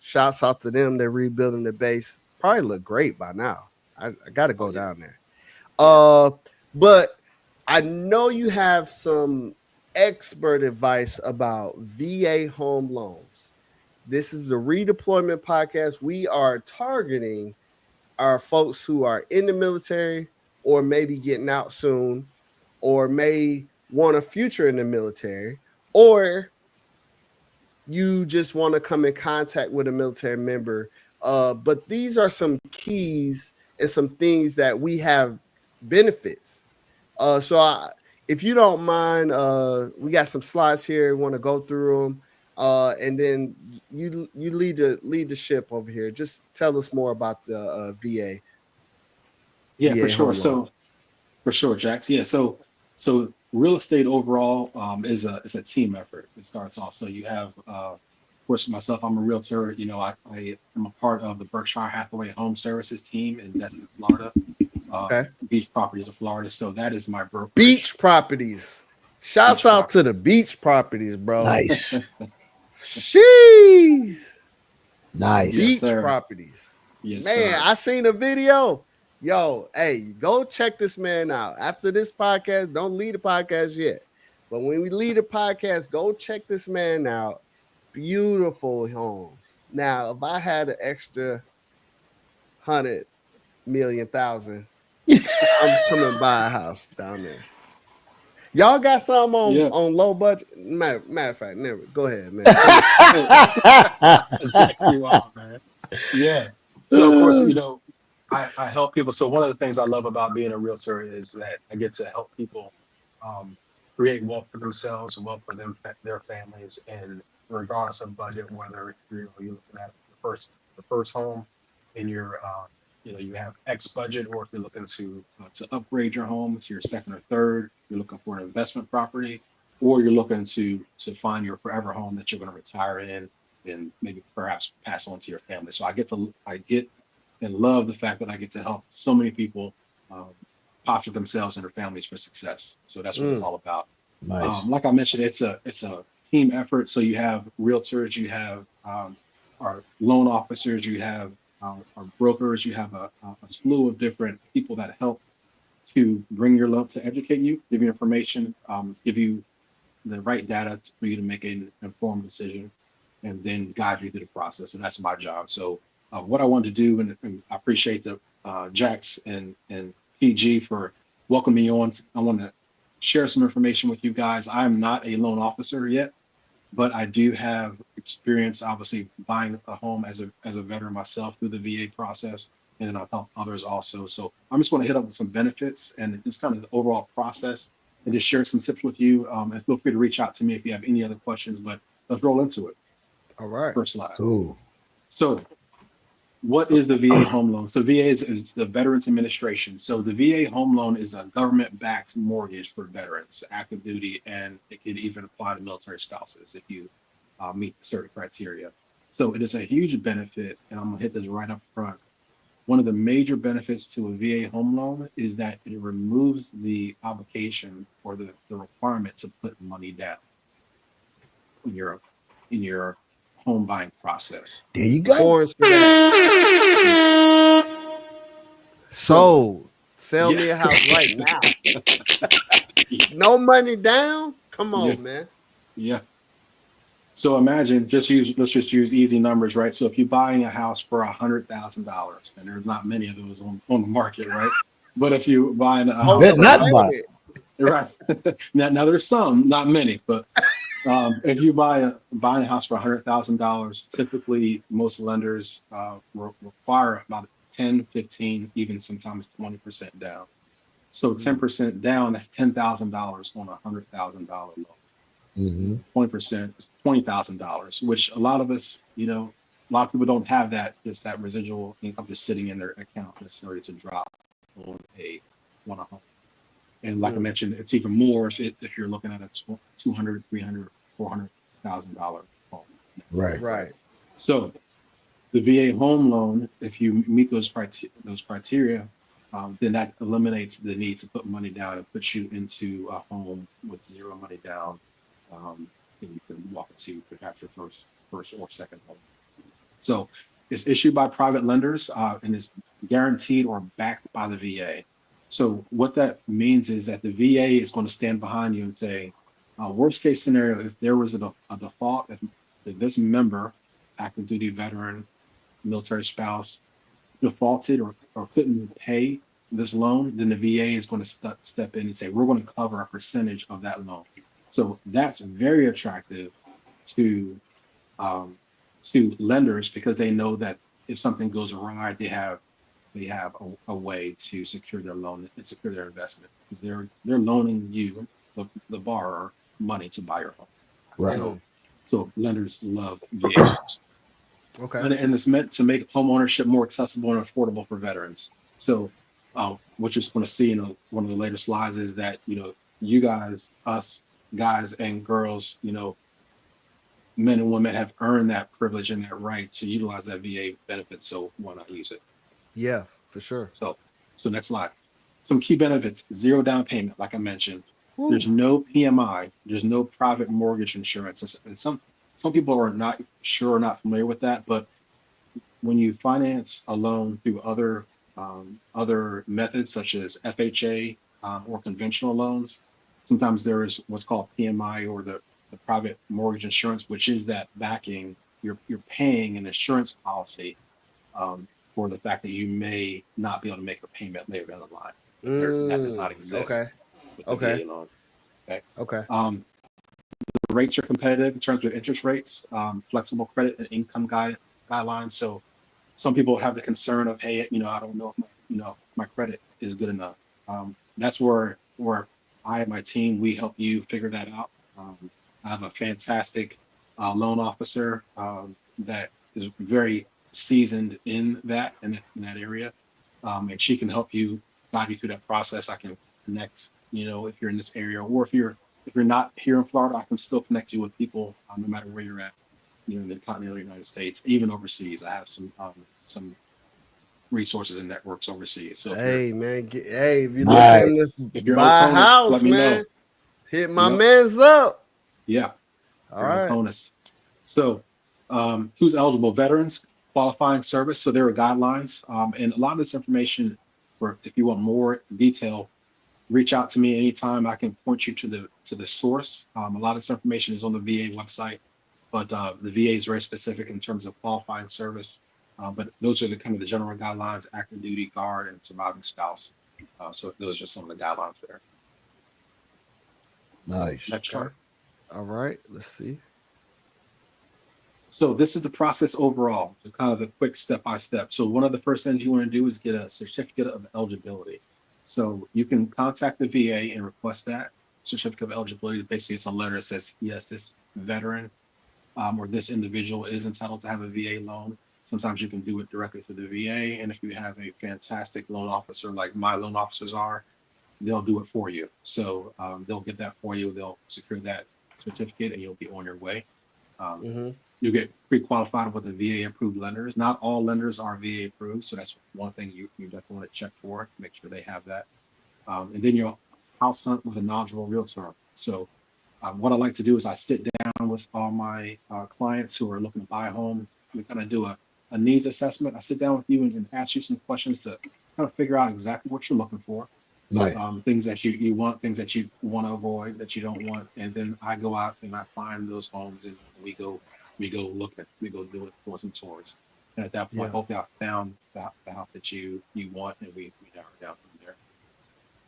Shouts out to them. They're rebuilding the base. Probably look great by now. I got to Oh go yeah, down there. yeah, Uh, but I know you have some expert advice about VA home loans. This is a redeployment podcast. We are targeting our folks who are in the military or maybe getting out soon or may want a future in the military or you just want to come in contact with a military member. But these are some keys and some things that we have benefits. If you don't mind, we got some slides here. We want to go through them, and then you lead the ship over here. Just tell us more about the yeah, for VA sure. home So loans. for sure, Jax. Yeah. So real estate overall is a team effort. It starts off. So you have, of course, myself. I'm a realtor. I am a part of the Berkshire Hathaway Home Services team in Destin, Florida. beach properties of Florida. So that is my brokerage. Beach properties. Shouts out to the beach properties, bro. Nice. Sheesh. Nice. Beach Yes, properties. Yes, man, sir. I seen a video. Yo, hey, go check this man out. After this podcast, don't leave the podcast yet. But when we leave the podcast, go check this man out. Beautiful homes. Now, if I had an extra 100,000,000, I'm coming buy a house down there. Y'all got some on low budget? Matter of fact, never. Go ahead, man. You are, man. Yeah. So of course, I help people. So one of the things I love about being a realtor is that I get to help people create wealth for themselves and wealth for their families, and regardless of budget, whether you're looking at the first home in your you have X budget, or if you're looking to upgrade your home to your second or third, you're looking for an investment property, or you're looking to find your forever home that you're going to retire in and maybe perhaps pass on to your family. So I get and love the fact that I get to help so many people posture themselves and their families for success. So that's what it's all about. Nice. Like I mentioned, it's a team effort. So you have realtors, you have our loan officers, you have our brokers, you have a slew of different people that help to bring your loan, to educate you, give you information, give you the right data for you to make an informed decision, and then guide you through the process. And that's my job. So what I wanted to do, and I appreciate the Jax and PG for welcoming me on. I want to share some information with you guys. I'm not a loan officer yet, but I do have experience, obviously, buying a home as a veteran myself through the VA process, and then I've helped others also. So I'm just going to hit up with some benefits and just kind of the overall process, and just share some tips with you. And feel free to reach out to me if you have any other questions. But let's roll into it. All right. First slide. Cool. So, what is the VA home loan? So VA is the Veterans Administration. So the VA home loan is a government-backed mortgage for veterans, active duty, and it can even apply to military spouses if you meet certain criteria. So it is a huge benefit, and I'm gonna hit this right up front. One of the major benefits to a VA home loan is that it removes the obligation or the requirement to put money down in your home buying process. There you go. So sell me a house right now. No money down? Come on, man. Yeah. So imagine, let's just use easy numbers, right? So if you're buying a house for $100,000, and there's not many of those on the market, right? But if you're buying a house, right? now there's some, not many, but if you buying a house for $100,000, typically most lenders require about 10, 15, even sometimes 20% down. So 10% down, that's $10,000 on a $100,000 loan. 20% is $20,000, which a lot of us, a lot of people don't have that residual income just sitting in their account necessarily to drop on a home. And like I mentioned, it's even more if you're looking at a $200,000, $300,000, $400,000 home. Right. So the VA home loan, if you meet those criteria, then that eliminates the need to put money down and puts you into a home with zero money down, and you can walk into perhaps your first or second home. So it's issued by private lenders and is guaranteed or backed by the VA. So what that means is that the VA is going to stand behind you and say, worst case scenario, if there was a default, if this member, active duty veteran, military spouse, defaulted or couldn't pay this loan, then the VA is going to step in and say, we're going to cover a percentage of that loan. So that's very attractive to lenders, because they know that if something goes awry, they have a way to secure their loan and secure their investment, because they're loaning you, the borrower, money to buy your home. Right. So lenders love VAs. Okay. And it's meant to make home ownership more accessible and affordable for veterans. So what you're going to see in one of the later slides is that, you guys, us guys and girls, men and women have earned that privilege and that right to utilize that VA benefit. So why not use it? Yeah, for sure. So So next slide. Some key benefits: zero down payment, like I mentioned. Woo. There's no PMI. There's no private mortgage insurance. And some people are not sure, not familiar with that. But when you finance a loan through other methods such as FHA or conventional loans, sometimes there is what's called PMI, or the private mortgage insurance, which is that backing. You're paying an insurance policy for the fact that you may not be able to make a payment later down the line. That does not Okay. exist with the Okay. VA loan. Okay. Okay. The rates are competitive in terms of interest rates, flexible credit and income guidelines. So some people have the concern of, hey, I don't know if my credit is good enough. That's where I and my team, we help you figure that out. I have a fantastic loan officer that is very seasoned in that area, and she can help you, guide you through that process. I can connect, if you're in this area, or if you're not here in Florida, I can still connect you with people no matter where you're at, in the continental United States, even overseas. I have some resources and networks overseas. So Hey man, if you're Nice. looking if to you're in buy a Oconus, house, let me know. man, hit my Yep. man's up. Yeah. All You're in right. Oconus. So who's eligible? Veterans qualifying service. So there are guidelines, and a lot of this information, or if you want more detail, reach out to me anytime. I can point you to the source. A lot of this information is on the VA website, but the VA is very specific in terms of qualifying service. But those are the kind of the general guidelines: active duty, guard, and surviving spouse. So those are some of the guidelines there. Nice. Next Okay. chart. All right. Let's see. So this is the process overall, just kind of a quick step by step. So one of the first things you want to do is get a certificate of eligibility. So you can contact the VA and request that certificate of eligibility. Basically, it's a letter that says, yes, this veteran or this individual is entitled to have a VA loan. Sometimes you can do it directly through the VA. And if you have a fantastic loan officer, like my loan officers are, they'll do it for you. So they'll get that for you. They'll secure that certificate and you'll be on your way. Um, Mm-hmm. you get pre-qualified with the VA approved lenders. Not all lenders are VA approved. So that's one thing you definitely want to check for, make sure they have that. And then you'll house hunt with a knowledgeable realtor. So what I like to do is I sit down with all my clients who are looking to buy a home. We kind of do a needs assessment. I sit down with you and ask you some questions to kind of figure out exactly what you're looking for. Nice. Things that you want, things that you want to avoid, that you don't want. And then I go out and I find those homes and we go looking, we go do it for some tours. And at that point, Yeah. hopefully I found the house that you want, and we narrow it down from there.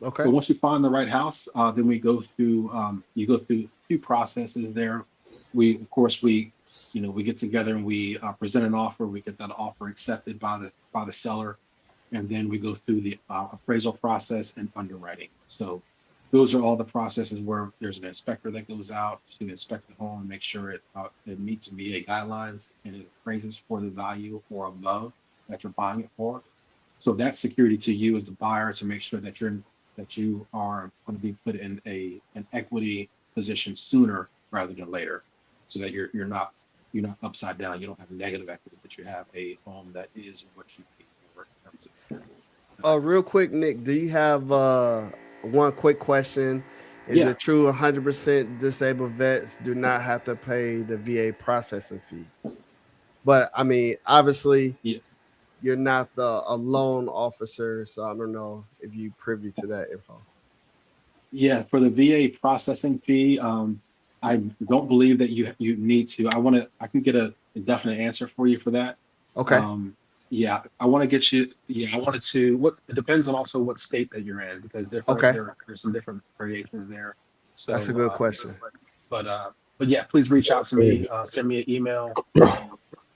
Okay. But once you find the right house, then we go through, you go through a few processes there. Of course, we get together and we present an offer. We get that offer accepted by the seller. And then we go through the appraisal process and underwriting. So those are all the processes where there's an inspector that goes out to inspect the home and make sure it meets VA guidelines and it appraises for the value or above that you're buying it for. So that's security to you as the buyer, to make sure that you are going to be put in an equity position sooner rather than later, so that you're not upside down. You don't have negative equity, but you have a home that is what you paid for in terms of. Real quick, Nick, do you have one quick question? Is Yeah. it true 100% disabled vets do not have to pay the VA processing fee? But I mean, obviously, Yeah. you're not a loan officer, so I don't know if you privy to that info. Yeah, for the VA processing fee, I don't believe that you need to. I can get a definite answer for you for that. Okay. Yeah, I want to get you. Yeah, I wanted to. It depends on also what state that you're in, because Okay. there's some different variations there. That's a So, good question. but yeah, please reach out to me. Send me an email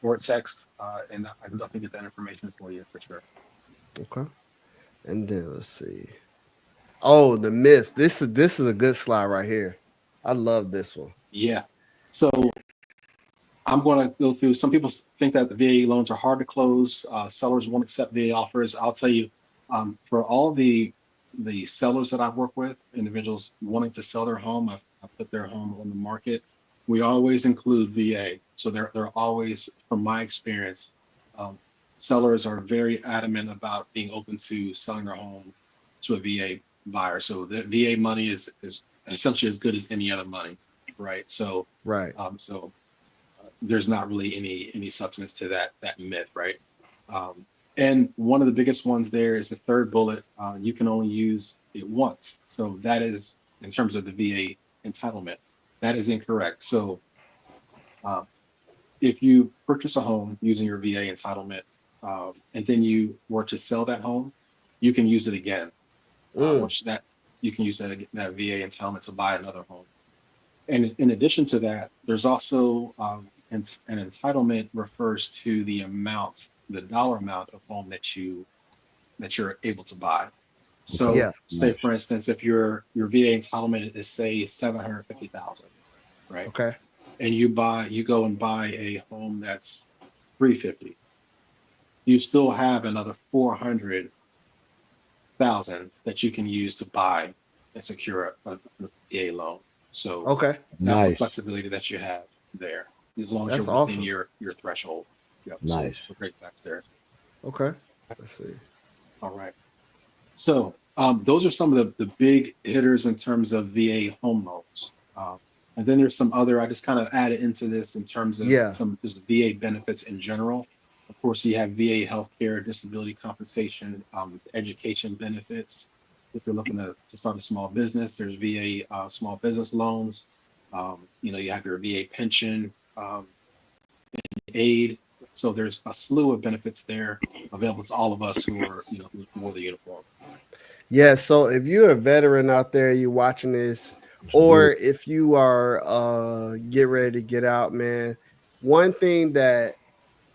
or a text, and I can definitely get that information for you for sure. Okay. And then let's see. Oh, the myth. This is a good slide right here. I love this one. Yeah. So I'm going to go through. Some people think that the VA loans are hard to close. Sellers won't accept VA offers. I'll tell you, for all the sellers that I work with, individuals wanting to sell their home, I put their home on the market. We always include VA. So they're always, from my experience, sellers are very adamant about being open to selling their home to a VA buyer. So the VA money is essentially as good as any other money, right? So Right. so there's not really any substance to that myth, right? And one of the biggest ones there is the third bullet. You can only use it once. So that is in terms of the VA entitlement. That is incorrect. So uh, if you purchase a home using your VA entitlement, and then you were to sell that home, you can use it again. Mm. Which that you can use that VA entitlement to buy another home. And in addition to that, there's also an entitlement refers to the dollar amount of home that you're able to buy. So, Yeah. say for instance, if your VA entitlement is say 750,000, right? Okay. And you go and buy a home that's 350, you still have another 400,000 that you can use to buy and secure a VA loan. So Okay. that's the Nice. flexibility that you have there, as long as you're That's within awesome. your threshold. Yep. Nice. So great facts there. Okay. Let's see. All right. So those are some of the big hitters in terms of VA home loans. And then there's some other, I just kind of added into this in terms of Yeah. some just VA benefits in general. Of course, you have VA healthcare, disability compensation, education benefits. If you're looking to start a small business, there's VA small business loans. You have your VA pension, aid. So there's a slew of benefits there available to all of us who are, who wore the uniform. Yeah. So if you're a veteran out there, you're watching this, or if you are get ready to get out, man, one thing that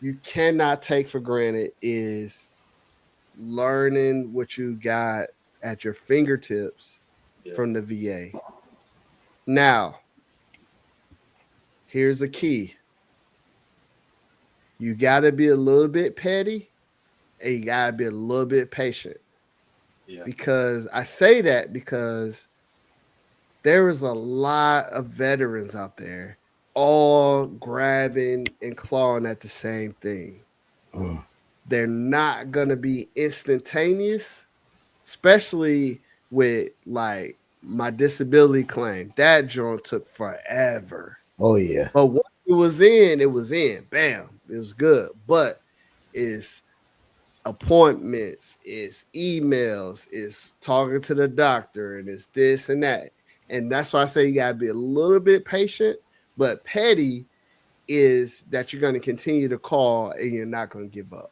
you cannot take for granted is learning what you got at your fingertips Yeah. from the VA. Now, here's the key. You got to be a little bit petty and you got to be a little bit patient. Yeah. Because I say that because there is a lot of veterans out there all grabbing and clawing at the same thing. They're not going to be instantaneous, especially with like my disability claim. That joint took forever. Oh yeah. But once it was in, it was in. Bam. It was good. But it's appointments, it's emails, it's talking to the doctor, and it's this and that. And that's why I say you gotta be a little bit patient, but petty is that you're gonna continue to call and you're not gonna give up.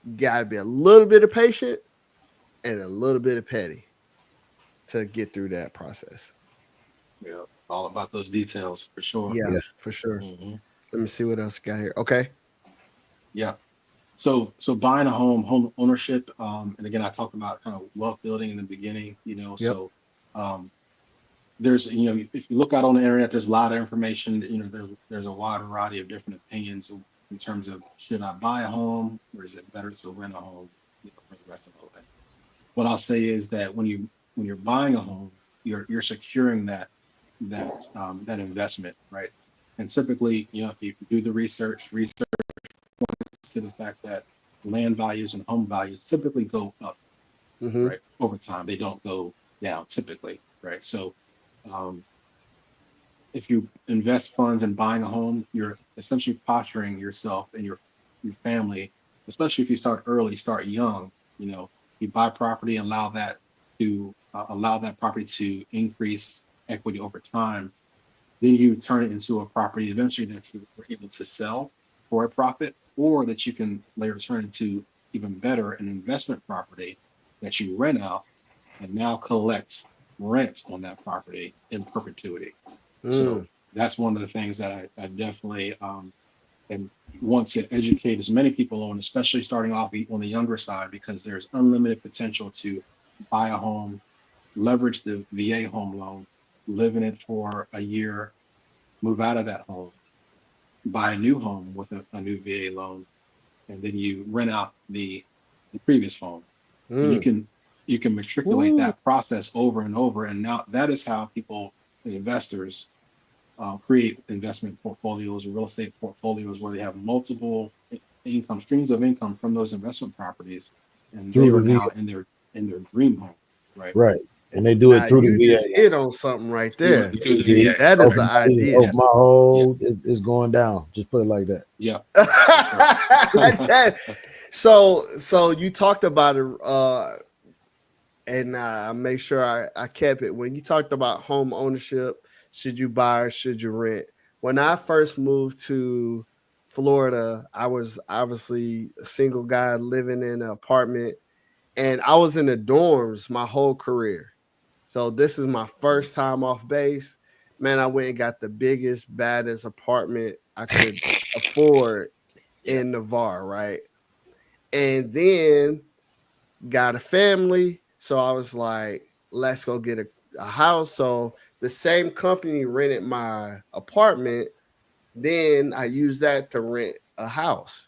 You gotta be a little bit of patient and a little bit of petty to get through that process. Yeah. All about those details for sure. Yeah, Yeah. for sure. Hmm. Let me see what else got here. Okay. Yeah. So buying a home ownership, and again, I talked about kind of wealth building in the beginning, Yep. so um, there's, if you look out on the internet, there's a lot of information, there's a wide variety of different opinions in terms of should I buy a home or is it better to rent a home, for the rest of my life. What I'll say is that when you're buying a home, you're securing that investment, right? And typically, if you do the research to the fact that land values and home values typically go up, Mm-hmm. right, over time. They don't go down typically, right? So um, if you invest funds in buying a home, you're essentially posturing yourself and your family, especially if you start early, start young. You buy property and allow that property to increase equity over time. Then you turn it into a property eventually that you are able to sell for a profit, or that you can later turn into even better an investment property that you rent out and now collect rent on that property in perpetuity. So Mm. that's one of the things that I definitely and want to educate as many people on, especially starting off on the younger side, because there's unlimited potential to buy a home, leverage the VA home loan, live in it for a year, move out of that home, buy a new home with a new VA loan, and then you rent out the previous home. And Mm. you can matriculate Woo. that process over and over. And now that is how the investors, create investment portfolios or real estate portfolios where they have multiple income, streams of income from those investment properties, and they through are the now VA. in their dream home, right? Right. And they do it Now through the you VA. just hit on something right there. Through the Yeah, VA. That is the oh, idea. my Yes. Yeah. whole is going down. Just put it like that. Yeah. For sure. That- so you talked about it, and I make sure I kept it. When you talked about home ownership, should you buy or should you rent? When I first moved to Florida, I was obviously a single guy living in an apartment, and I was in the dorms my whole career. So this is my first time off base. Man, I went and got the biggest, baddest apartment I could afford Yeah. in Navarre, right? And then got a family. So I was like, let's go get a house. So the same company rented my apartment. Then I used that to rent a house.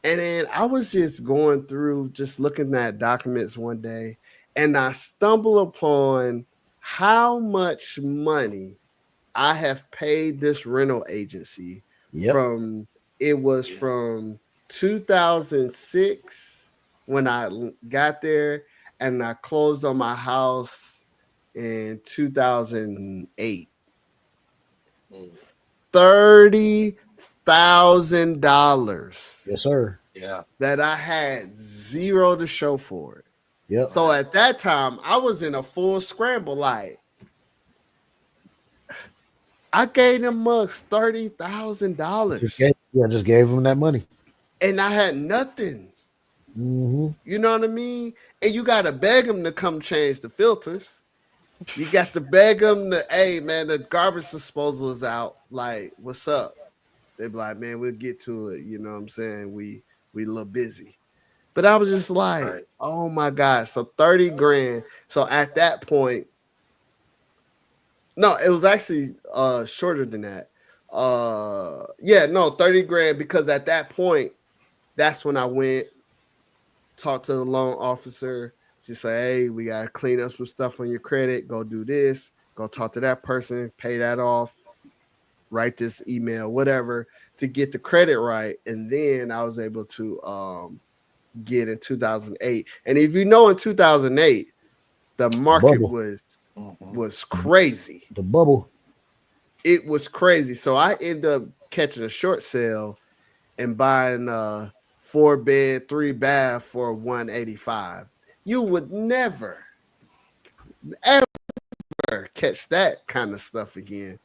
And then I was just going through, just looking at documents one day, and I stumbled upon how much money I have paid this rental agency Yep. from it was from 2006 when I got there, and I closed on my house in 2008. Mm. $30,000 Yes, sir. Yeah. that I had zero to show for it. Yep. So at that time, I was in a full scramble. Like, I gave them mugs $30,000, Just gave them that money. and I had nothing. Mm-hmm. You know what I mean? And you gotta beg them to come change the filters. You got to beg them to, hey man, the garbage disposal is out. Like, what's up? They be like, man, we'll get to it. You know what I'm saying? We a little busy. But I was just like, Right. oh my God. So 30 grand. So at that point, no, it was actually shorter than that. Yeah, no, 30 grand, because at that point, that's when I went, talked to the loan officer. She said, hey, we gotta clean up some stuff on your credit. Go do this, go talk to that person, pay that off, write this email, whatever, to get the credit right. And then I was able to get in 2008. And if you know, in 2008, the market Bubble. was crazy. The bubble. It was crazy. So I ended up catching a short sale and buying a 4-bed, 3-bath for 185. You would never, ever catch that kind of stuff again.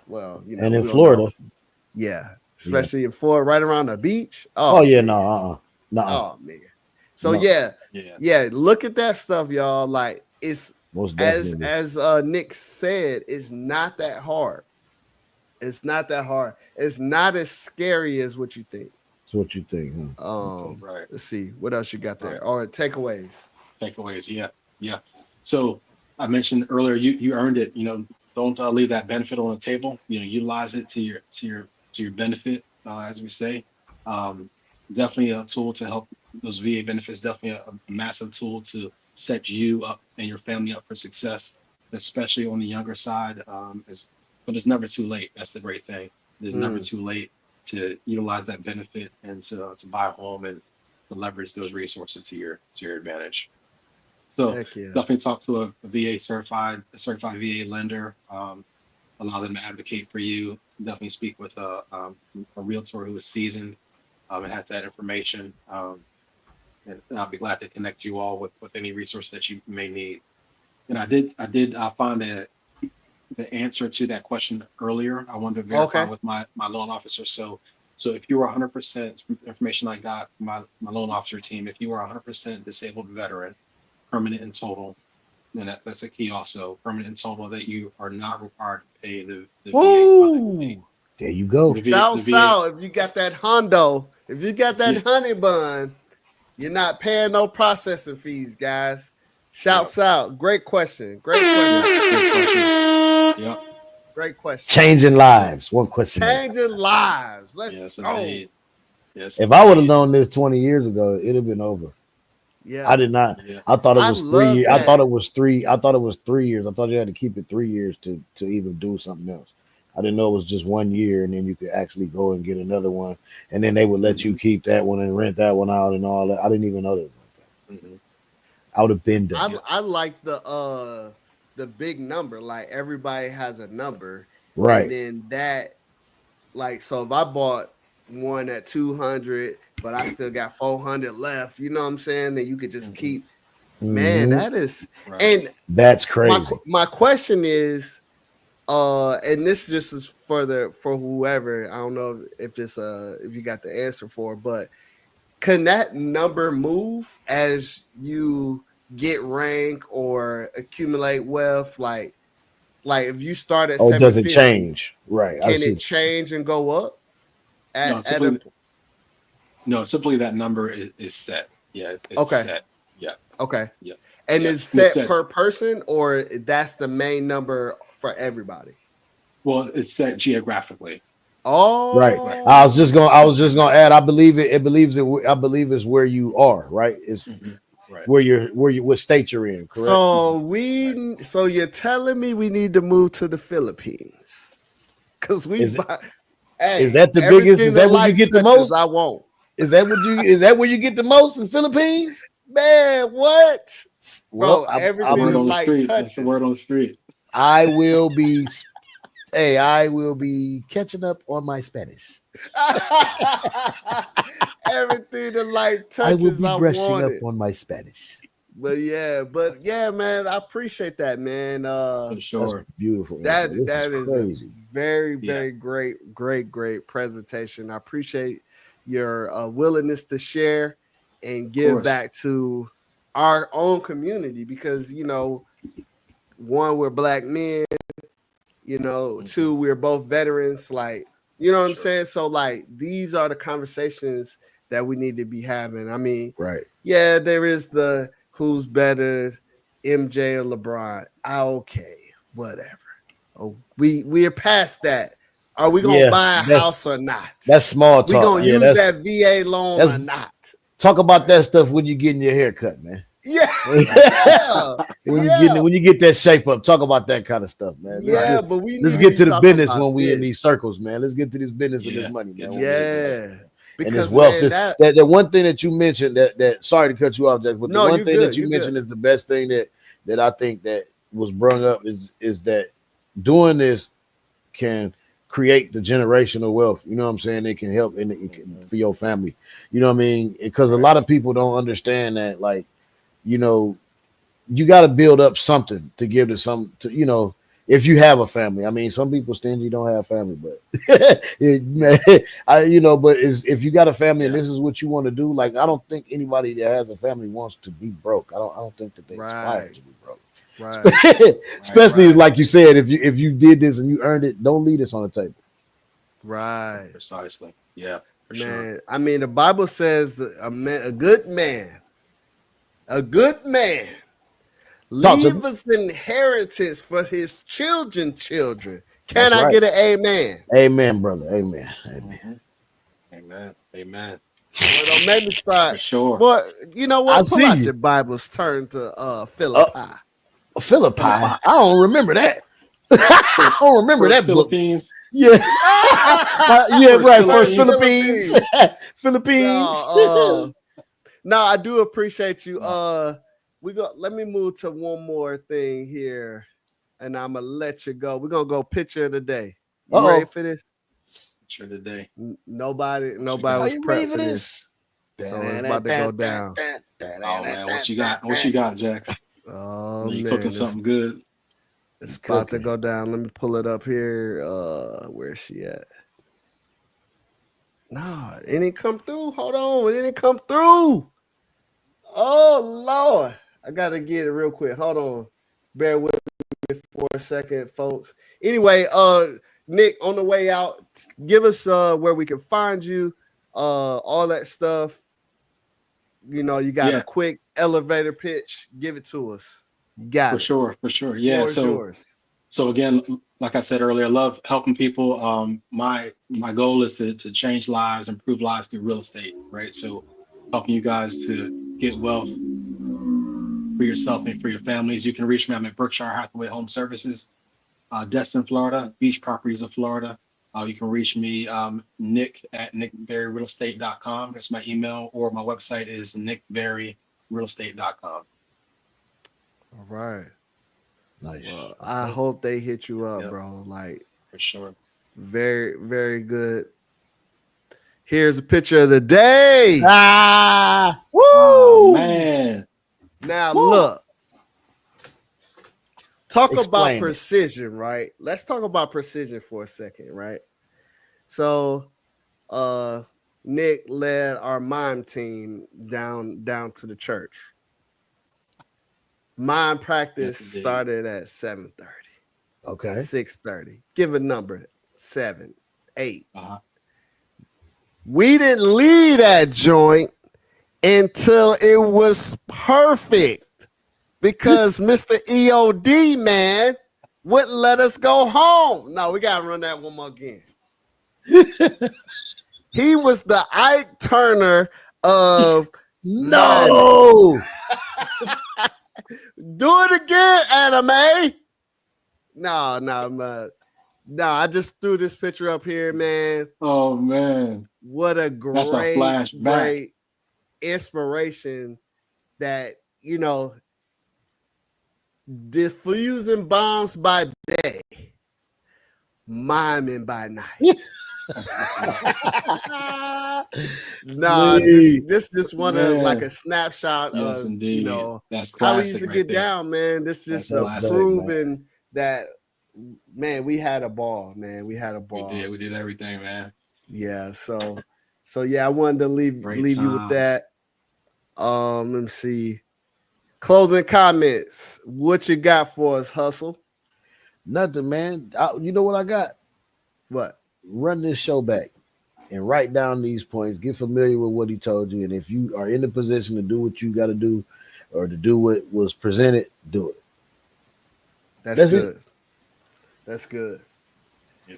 Well, you know, And in we don't Florida. know. Yeah, especially in Florida, right around the beach. Oh, yeah, man. no, no. Oh man. So No. yeah, look at that stuff, y'all. Like, it's Most as definitely. Nick said, it's not that hard. It's not that hard. It's not as scary as what you think. That's what you think, huh? Right. Let's see what else you got there. Right. Or takeaways. Takeaways. Yeah. Yeah. So I mentioned earlier, you earned it. You know, don't leave that benefit on the table. You know, utilize it to your benefit, as we say. Definitely a tool to help those VA benefits. Definitely a massive tool to set you up and your family up for success, especially on the younger side. But it's never too late. That's the great thing. It's never too late to utilize that benefit and to buy a home and to leverage those resources to your advantage. So definitely talk to a VA certified VA lender. Allow them to advocate for you. Definitely speak with a realtor who is seasoned and has that information. And I'll be glad to connect you all with any resource that you may need. And I did find that the answer to that question earlier. I wanted to verify with my loan officer. So if you were 100%, information I got from my loan officer team, if you are 100% disabled veteran, permanent and total, then that's a key also, permanent and total, that you are not required to pay the VA. There you go. Shout out if you got that Hondo, if you got that honey bun, you're not paying no processing fees, guys. Shouts out. Great question. Yeah. Great question. Changing lives. One question. Changing lives. Let's go. Indeed. Yes. If I would have known this 20 years ago, it'd have been over. Yeah. I did not. Yeah. I thought it was 3 years. that. I thought it was 3 years. I thought you had to keep it 3 years to even do something else. I didn't know it was just 1 year, and then you could actually go and get another one, and then they would let you keep that one and rent that one out and all that. I didn't even know that. I would have been done. I like the big number. Like everybody has a number, Right. and then that, like, so if I bought one at 200, but I still got 400 left, you know what I'm saying? Then you could just keep. Man, that is, and that's crazy. My question is, and this just is for whoever. I don't know if it's if you got the answer for, but can that number move as you get rank or accumulate wealth? Like if you start at does it change? Right. Can it change and go up? No, simply that number is set. Yeah. It's set. Yeah. Okay. Yeah. And is set per person, or that's the main number for everybody? Well, it's set geographically. Oh, right. I was just gonna add. I believe it's where you are. Right. It's right. What state you're in. Correct. So you're telling me we need to move to the Philippines because is that the biggest? Is that where you get the most? I won't. Is that where you get the most in Philippines? Man, what? Well, bro, everything on the street. touches. That's the word on the street. I will be catching up on my Spanish. Everything the light touches, I will be brushing up on my Spanish. But yeah, man, I appreciate that, man. For sure. That's beautiful. That is crazy. A very, very great presentation. I appreciate your willingness to share and give back to our own community because, you know, one, we're Black men, you know, two, we're both veterans, like, you know what I'm saying? So, like, these are the conversations that we need to be having. I mean, yeah, there is the who's better, MJ or LeBron. Okay, whatever. Oh, we are past that. Are we gonna buy a house or not? That's small talk. We gonna use that VA loan or not? Talk about that stuff when you're getting your hair cut, man. Yeah. When you get that shape up, talk about that kind of stuff, man. Let's get to the business when we in these circles, man. Let's get to this business of this money, man. Because and this wealth, that one thing that you mentioned that sorry to cut you off, Jack, but the one thing that you mentioned is the best thing that I think that was brought up is that doing this can create the generational wealth. You know what I'm saying? It can help for your family. You know what I mean? Because a lot of people don't understand that, like, you know, you got to build up something to give to you know, if you have a family. I mean, some people stingy don't have family, but if you got a family and this is what you want to do, like, I don't think anybody that has a family wants to be broke. I don't think that they aspire to be broke. Right. Especially like you said, if you did this and you earned it, don't leave this on the table. Right. Precisely. Yeah. For man, sure. I mean, the Bible says a good man leave us inheritance for his children. Can I get an amen? Amen, brother. Amen. Amen. Well, don't make me start. For sure. But you know what? Pull out your Bibles, turn to Philippi. Philippi. I don't remember that. I don't remember that Philippines. Book. Yeah. Right. First Philippines. Philippines. No, I do appreciate you. Let me move to one more thing here, and I'm gonna let you go. We're gonna go picture of the day. You ready for this? Picture of the day. Nobody was prepped for this. So it's about to go down. Oh man, what you got, Jax? Oh, you cooking something good? It's about to go down. Let me pull it up here. Where's she at? No, it didn't come through. Hold on, it didn't come through. Oh Lord, I gotta get it real quick. Hold on, bear with me for a second, folks. Anyway, Nick, on the way out, give us where we can find you, all that stuff. You know, you got a quick elevator pitch. Give it to us. You got it. For sure. Yeah. So again, like I said earlier, I love helping people. My goal is to change lives, improve lives through real estate, right? So helping you guys to get wealth for yourself and for your families. You can reach me. I'm at Berkshire Hathaway Home Services. Destin, Florida, beach properties of Florida. You can reach me, Nick at nickberryrealestate.com. That's my email, or my website is nickberryrealestate.com. All right. Nice. Well, I hope they hit you up, bro. Like, for sure. Very, very good. Here's a picture of the day. Woo! Oh, man. Now look. Talk about Explain precision, right? Let's talk about precision for a second, right? So Nick led our mime team down to the church. Mime practice started at 7:30. Okay. 6:30. Give a number. 7, 8. We didn't leave that joint until it was perfect because Mr. EOD, man, wouldn't let us go home. No, we got to run that one more again. He was the Ike Turner of no. Do it again, anime. No, I just threw this picture up here, man. Oh man, what a great inspiration that, you know, diffusing bombs by day, miming by night. This just one of like a snapshot of indeed. You know, that's how we used to get down, man. This just proving that, man, we had a ball, man. We had a ball. We did everything, man. Yeah, so yeah, I wanted to leave you with that. Let me see. Closing comments. What you got for us, Hustle? Nothing, man. You know what I got? What? Run this show back and write down these points. Get familiar with what he told you, and if you are in the position to do what you got to do, or to do what was presented, do it. That's good. It. That's good. Yeah.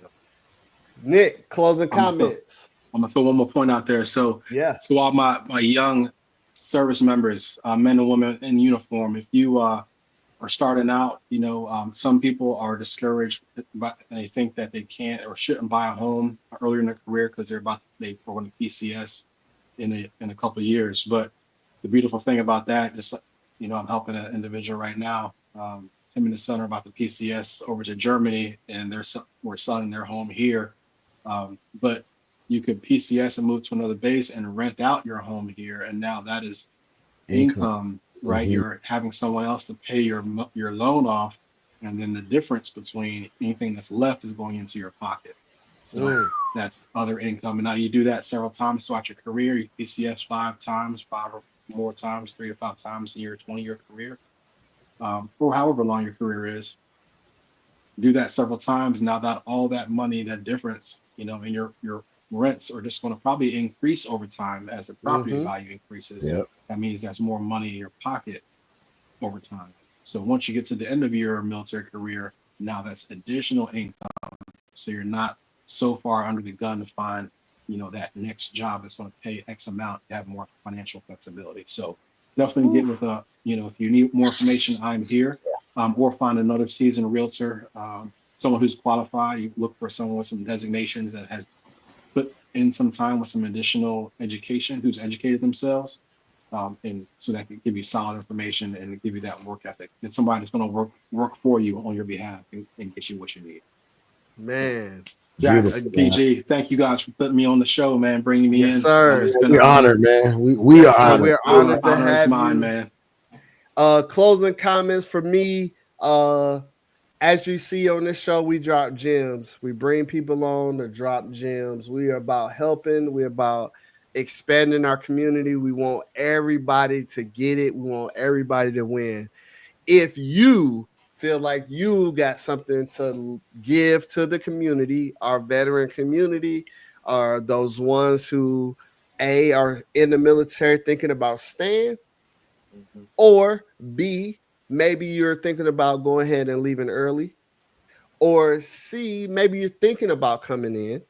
Nick, closing comments. I'm gonna throw one more point out there. So yeah, to all my young service members, men and women in uniform, if you are starting out, you know, some people are discouraged, but they think that they can't or shouldn't buy a home earlier in their career because they're going to PCS in a couple of years. But the beautiful thing about that is, you know, I'm helping an individual right now. Him and his son are about to PCS over to Germany, and we're selling their home here. But you could PCS and move to another base and rent out your home here, and now that is income, right? Mm-hmm. You're having someone else to pay your loan off, and then the difference between anything that's left is going into your pocket. So that's other income. And now you do that several times throughout your career. You PCS 5 or more times, 3 to 5 times in your 20-year career, or however long your career is. Do that several times. Now that all that money, that difference, you know, in your rents are just going to probably increase over time as the property value increases. Yep. That means there's more money in your pocket over time. So once you get to the end of your military career, now that's additional income. So you're not so far under the gun to find, you know, that next job that's going to pay X amount to have more financial flexibility. So definitely get with you know, if you need more information, I'm here. Or find another seasoned realtor, someone who's qualified. You look for someone with some designations that has put in some time with some additional education, who's educated themselves, and so that can give you solid information and give you that work ethic. It's somebody that's going to work for you on your behalf and get you what you need. Man. So, Jax, PG, thank you guys for putting me on the show, man, bringing me in. Sir. We're honored, man. We are honored. We're honored to have mine, you. Man. Closing comments for me. As you see on this show, we drop gems. We bring people on to drop gems. We are about helping. We're about expanding our community. We want everybody to get it. We want everybody to win. If you feel like you got something to give to the community, our veteran community, or those ones who are in the military thinking about staying, or B, maybe you're thinking about going ahead and leaving early, or C, maybe you're thinking about coming in,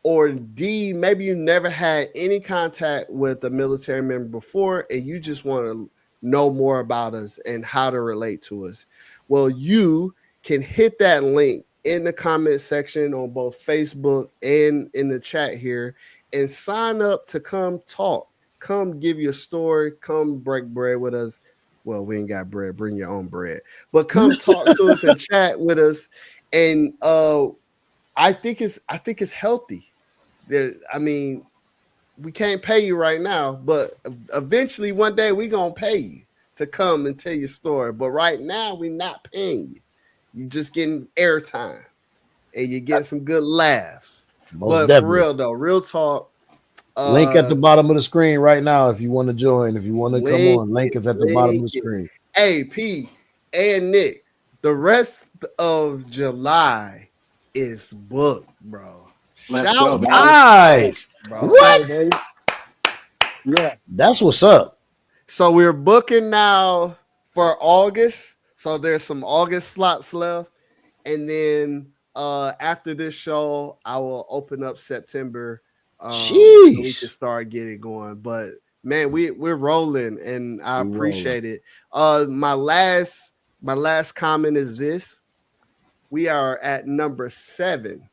or D, maybe you never had any contact with a military member before and you just want to know more about us and how to relate to us. Well, you can hit that link in the comment section on both Facebook and in the chat here and sign up to come talk. Come give your story. Come break bread with us. Well, we ain't got bread. Bring your own bread. But come talk to us and chat with us. And I think it's healthy. I mean, we can't pay you right now, but eventually one day we gonna pay you to come and tell your story. But right now we not paying you. You just getting airtime and you get some good laughs. But for real though, real talk. Link at the bottom of the screen right now if you want to join. If you want to come on, link is at the bottom of the screen. Hey, P and Nick, the rest of July is booked, bro. Let's go, baby. Nice. Bro. What? Go, yeah. That's what's up. So we're booking now for August. So there's some August slots left. And then after this show, I will open up September. So we can start getting going. But man, we're rolling and I appreciate it. My last comment is this. We are at number 7.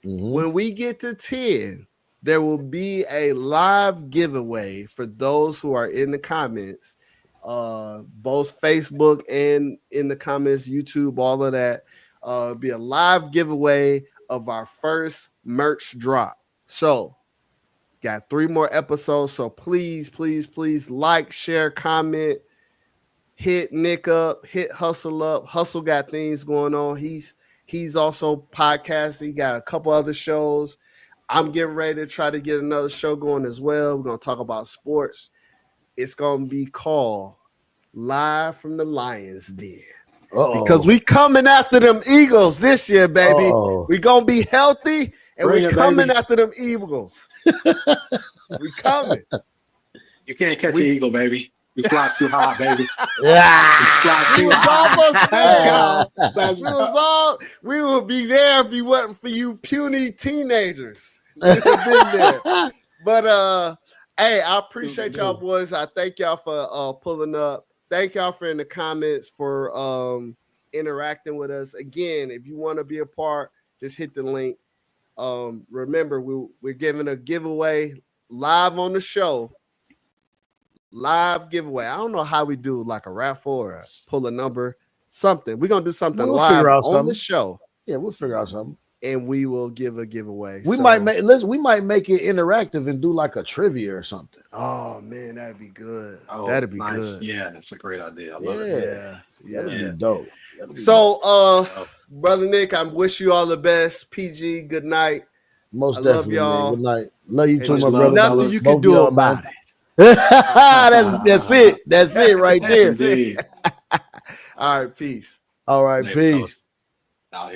Mm-hmm. When we get to 10, there will be a live giveaway for those who are in the comments, both Facebook and in the comments, YouTube, all of that. Be a live giveaway of our first merch drop. So got 3 more episodes. So please, please, please like, share, comment, hit Nick up, hit Hustle up. Hustle got things going on. He's also podcasting. He got a couple other shows. I'm getting ready to try to get another show going as well. We're going to talk about sports. It's going to be called Live from the Lions Den. Because we coming after them Eagles this year, baby. We going to be healthy, and we coming after them Eagles. We coming. You can't catch an eagle, baby. You fly too high, baby. We would be there if you wasn't for you puny teenagers. We would have been there. But hey, I appreciate y'all boys. I thank y'all for pulling up. Thank y'all for in the comments for interacting with us. Again, if you want to be a part, just hit the link. Remember, we're giving a giveaway live on the show. Live giveaway. I don't know how we do like a raffle or pull a number, something. We're gonna do something live on the show. Yeah, we'll figure out something. And we will give a giveaway. We might make it interactive and do like a trivia or something. Oh man, that'd be good. That'd be good. Yeah, that's a great idea. I love it. Yeah. That'd be dope. So Brother Nick, I wish you all the best. PG, good night. Most definitely, y'all. Man. Good night. Love you too, my brother. Nothing you can do about it. That's it. That's it right there. All right, peace. All right, peace. Out here.